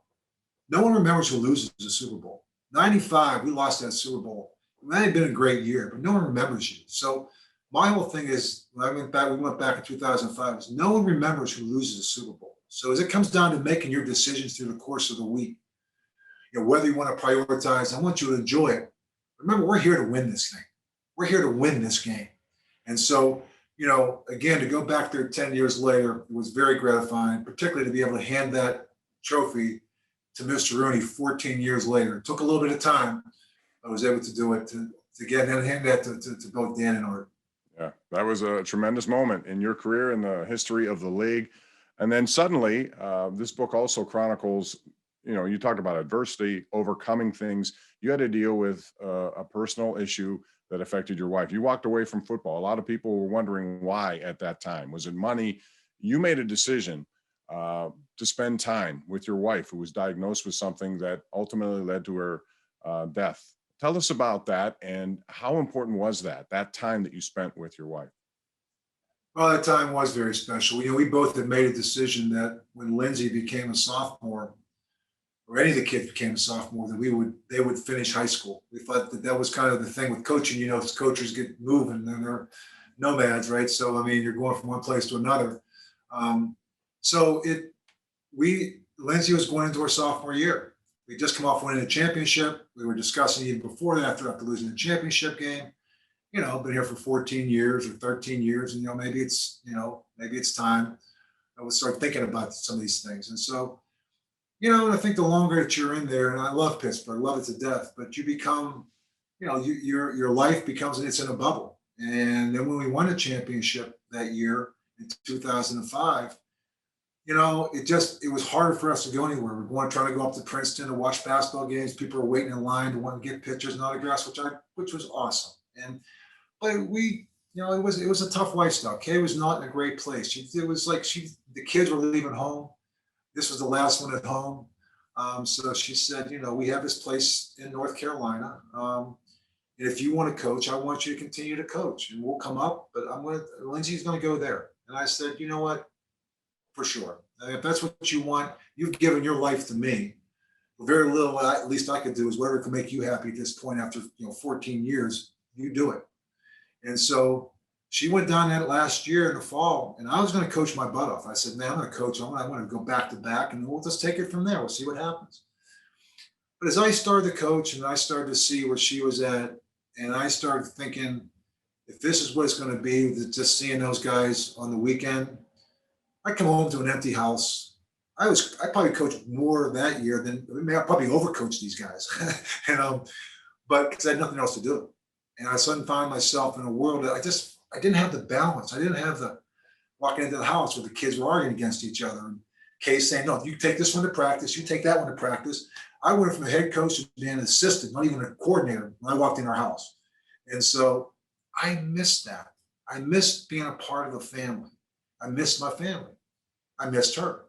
[SPEAKER 4] one remembers who loses the Super Bowl. 95, we lost that Super Bowl. It might have been a great year, but no one remembers you. So my whole thing is when we went back in 2005, is no one remembers who loses a Super Bowl. So as it comes down to making your decisions through the course of the week, whether you want to prioritize, I want you to enjoy it. Remember, we're here to win this thing. We're here to win this game. And so, again, to go back there 10 years later, it was very gratifying, particularly to be able to hand that trophy to Mr. Rooney 14 years later. It took a little bit of time. I was able to do it to get and hand that to both Dan and Art.
[SPEAKER 3] Yeah, that was a tremendous moment in your career in the history of the league. And then suddenly, this book also chronicles, you talked about adversity, overcoming things. You had to deal with a personal issue that affected your wife. You walked away from football. A lot of people were wondering why at that time. Was it money? You made a decision to spend time with your wife, who was diagnosed with something that ultimately led to her death. Tell us about that, and how important was that time that you spent with your wife?
[SPEAKER 4] Well, that time was very special. We both had made a decision that when Lindsay became a sophomore, or any of the kids became a sophomore, that they would finish high school. We thought that was kind of the thing with coaching. Coaches get moving and they're nomads, right? So you're going from one place to another. Lindsay was going into her sophomore year. We just come off winning a championship. We were discussing even before that, after losing the championship game. Been here for 14 years or 13 years, and maybe it's time I would start thinking about some of these things. And so, and I think the longer that you're in there, and I love Pittsburgh, love it to death, but you become, your life becomes, it's in a bubble. And then when we won the championship that year in 2005, it was harder for us to go anywhere. We're trying to go up to Princeton to watch basketball games. People are waiting in line to want to get pictures and autographs, which was awesome. But it was a tough lifestyle. Kay was not in a great place. It was like the kids were leaving home. This was the last one at home. So she said, we have this place in North Carolina. And if you want to coach, I want you to continue to coach, and we'll come up, but Lindsay's going to go there. And I said, you know what? For sure. If that's what you want, you've given your life to me. Very little, at least I could do, is whatever can make you happy at this point after 14 years, you do it. And so she went down that last year in the fall, and I was going to coach my butt off. I said, man, I'm going to coach. I'm going to go back to back, and we'll just take it from there. We'll see what happens. But as I started to coach and I started to see where she was at, and I started thinking, if this is what it's going to be, just seeing those guys on the weekend, I come home to an empty house. I probably coached more that year than I probably overcoached these guys, but because I had nothing else to do. And I suddenly found myself in a world that I didn't have the balance. I didn't have the walking into the house where the kids were arguing against each other. And Kay saying, no, you take this one to practice, you take that one to practice. I went from a head coach to being an assistant, not even a coordinator, when I walked in our house. And so I missed that. I missed being a part of the family. I missed my family. I missed her.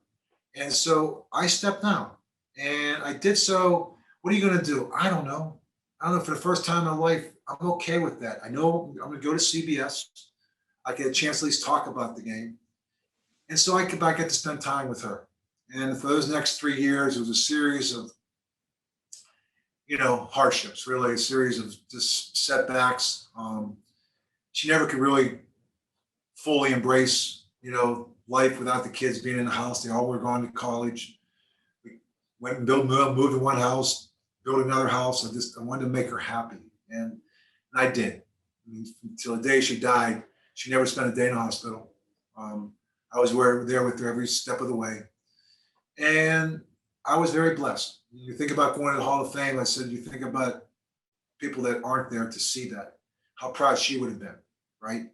[SPEAKER 4] And so I stepped down, and I did so. What are you going to do? I don't know. For the first time in my life, I'm okay with that. I know I'm going to go to CBS. I get a chance to at least talk about the game. And so I get to spend time with her. And for those next 3 years, it was a series of, hardships, really a series of just setbacks. She never could really fully embrace, life without the kids being in the house. They all were going to college. We went and moved to one house, built another house. I wanted to make her happy. And I did. Until the day she died, she never spent a day in the hospital. I was there with her every step of the way. And I was very blessed. You think about going to the Hall of Fame, I said, you think about people that aren't there to see that, how proud she would have been, right?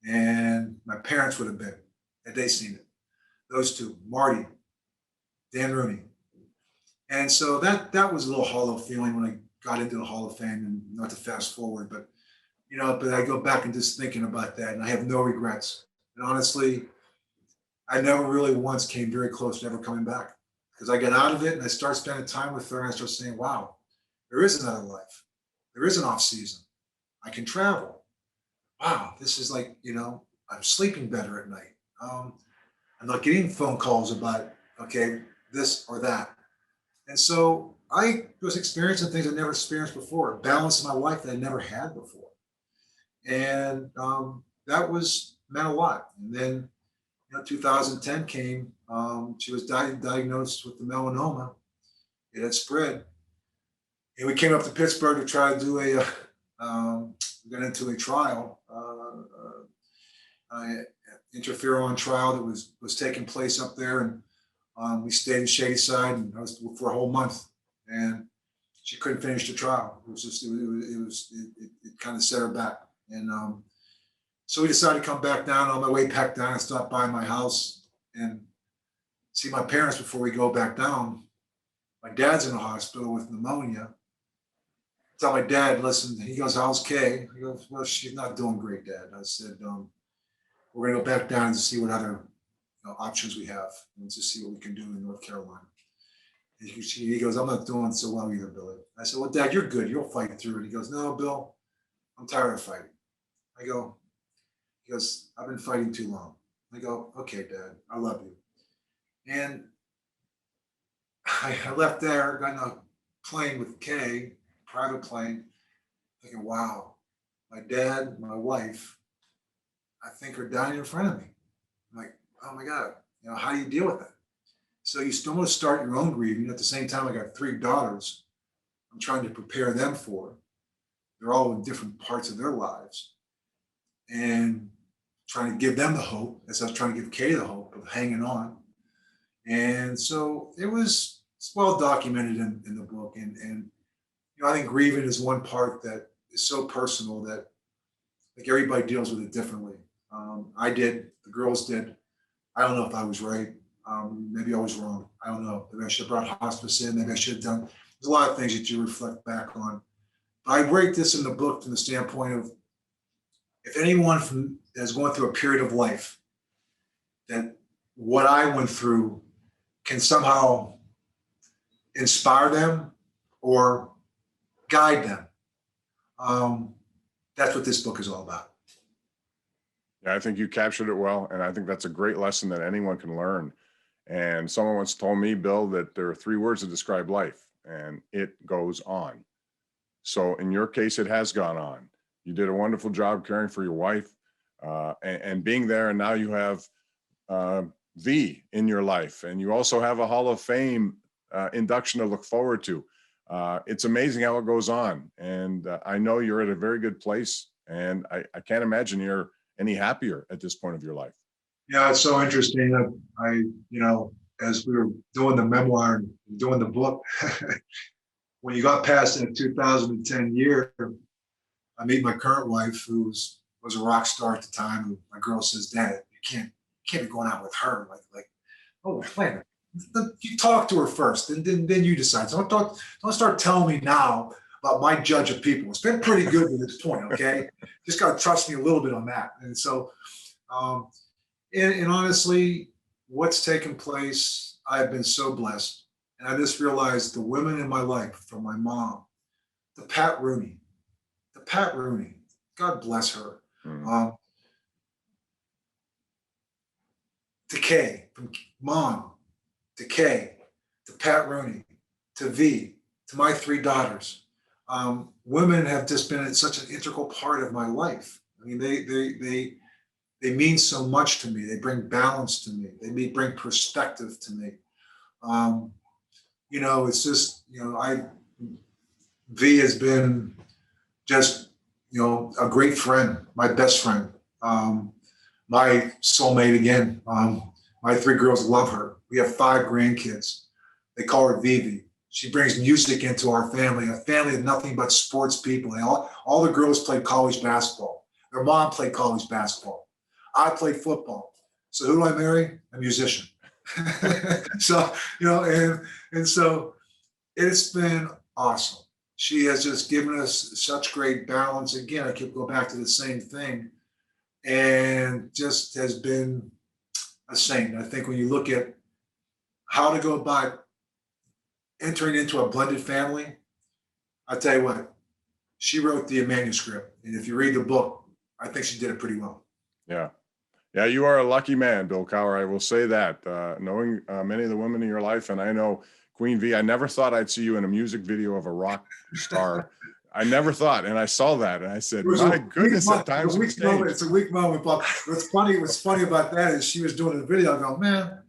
[SPEAKER 4] And my parents would have been, had they seen it. Those two, Marty, Dan Rooney. And so that was a little hollow feeling when I got into the Hall of Fame, and not to fast forward, but I go back and just thinking about that, and I have no regrets. And honestly, I never really once came very close to ever coming back, because I got out of it and I started spending time with her, and I started saying, wow, there is another life. There is an off season. I can travel. Wow, this is like, I'm sleeping better at night. I'm not getting phone calls about, this or that. And so I was experiencing things I never experienced before, balance in my life that I never had before. And that was meant a lot. And then, 2010 came. She was diagnosed with the melanoma. It had spread, and we came up to Pittsburgh to try to do we got into a trial, interferon trial that was taking place up there, and we stayed in Shadyside, and I was for a whole month, and she couldn't finish the trial. It was just it kind of set her back, and so we decided to come back down. On my way back down, I stopped by my house and see my parents before we go back down. My dad's in the hospital with pneumonia. I tell my dad, listen, he goes, how's Kay? He goes, well, she's not doing great, Dad. I said, we're gonna go back down to see what other options we have and to see what we can do in North Carolina. He goes, I'm not doing so well either, Billy. I said, well, Dad, you're good. You'll fight through it. He goes, no, Bill, I'm tired of fighting. He goes, I've been fighting too long. I go, okay, Dad, I love you. And I left there, got in a plane with Kay, private plane, thinking, wow, my dad, my wife, I think are dying in front of me. I'm like, oh my God, how do you deal with that? So you still want to start your own grieving. At the same time, I got 3 daughters I'm trying to prepare them for. They're all in different parts of their lives. And trying to give them the hope, as I was trying to give Kay the hope of hanging on. And so it's well documented in the book. And I think grieving is one part that is so personal that like everybody deals with it differently. I did, the girls did. I don't know if I was right. Maybe I was wrong. I don't know. Maybe I should have brought hospice in. Maybe I should have done. There's a lot of things that you reflect back on. But I break this in the book from the standpoint of if anyone is going through a period of life that what I went through can somehow inspire them or guide them. That's what this book is all about.
[SPEAKER 3] Yeah, I think you captured it well. And I think that's a great lesson that anyone can learn. And someone once told me, Bill, that there are 3 words to describe life, and it goes on. So in your case, it has gone on. You did a wonderful job caring for your wife and being there. And now you have V in your life. And you also have a Hall of Fame induction to look forward to. It's amazing how it goes on. And I know you're at a very good place. And I can't imagine you're any happier at this point of your life.
[SPEAKER 4] Yeah, it's so interesting. As we were doing the memoir and doing the book, when you got past that 2010 year, I meet my current wife, who was a rock star at the time. My girl says, Dad, you can't be going out with her. Like, oh, wait a minute. You talk to her first, and then you decide. So don't start telling me now about my judge of people. It's been pretty good to this point, okay? Just got to trust me a little bit on that. And so, and honestly, what's taken place, I've been so blessed. And I just realized the women in my life, from my mom, to Pat Rooney, God bless her. To Kay, from mom to Kay, to Pat Rooney, to V, to my 3 daughters. Women have just been such an integral part of my life. I mean, they mean so much to me. They bring balance to me. They bring perspective to me. It's just, V has been just, a great friend, my best friend, my soulmate again. My 3 girls love her. We have 5 grandkids. They call her Vivi. She brings music into our family, a family of nothing but sports people. All the girls played college basketball. Their mom played college basketball. I played football. So who do I marry? A musician. So, and so it's been awesome. She has just given us such great balance. Again, I keep going back to the same thing, and just has been a saint. I think when you look at how to go about entering into a blended family, I tell you what, she wrote the manuscript. And if you read the book, I think she did it pretty well.
[SPEAKER 3] Yeah. Yeah, you are a lucky man, Bill Cowher. I will say that, knowing many of the women in your life, and I know Queen V, I never thought I'd see you in a music video of a rock star. I never thought, and I saw that, and I said,
[SPEAKER 4] It was
[SPEAKER 3] "My
[SPEAKER 4] a
[SPEAKER 3] goodness, at times
[SPEAKER 4] weak
[SPEAKER 3] it's
[SPEAKER 4] moment.
[SPEAKER 3] changed."
[SPEAKER 4] It's a weak moment, Bob. What's funny about that is she was doing the video. I go, man,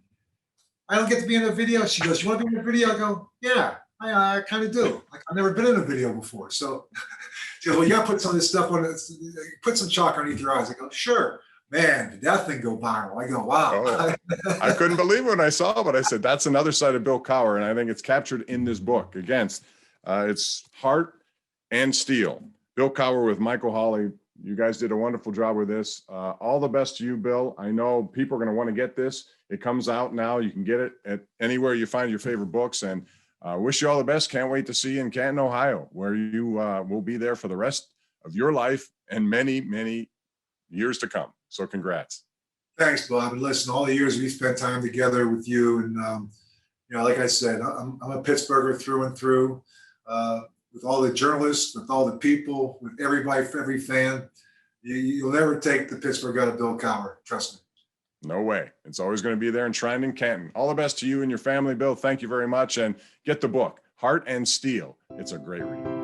[SPEAKER 4] I don't get to be in a video. She goes, you want to be in a video? I go, yeah, I kind of do. Like, I've never been in a video before. So she goes, well, you got to put some of this stuff on it. Put some chalk underneath your eyes. I go, sure. Man, did that thing go viral? I go, wow.
[SPEAKER 3] Oh, I couldn't believe it when I saw it, but I said, that's another side of Bill Cowher, and I think it's captured in this book. Again, it's Heart and Steel. Bill Cowher with Michael Hawley. You guys did a wonderful job with this. All the best to you, Bill. I know people are going to want to get this. It comes out now. You can get it at anywhere you find your favorite books, and wish you all the best. Can't wait to see you in Canton, Ohio, where you will be there for the rest of your life and many, many years to come. So congrats.
[SPEAKER 4] Thanks, Bob. And listen, all the years we spent time together with you, and like I said, I'm a Pittsburgher through and through. With all the journalists, with all the people, with everybody, every fan, you'll never take the Pittsburgh out of Bill Cowher. Trust me.
[SPEAKER 3] No way. It's always going to be there enshrined in Canton. All the best to you and your family, Bill. Thank you very much. And get the book, Heart and Steel. It's a great read.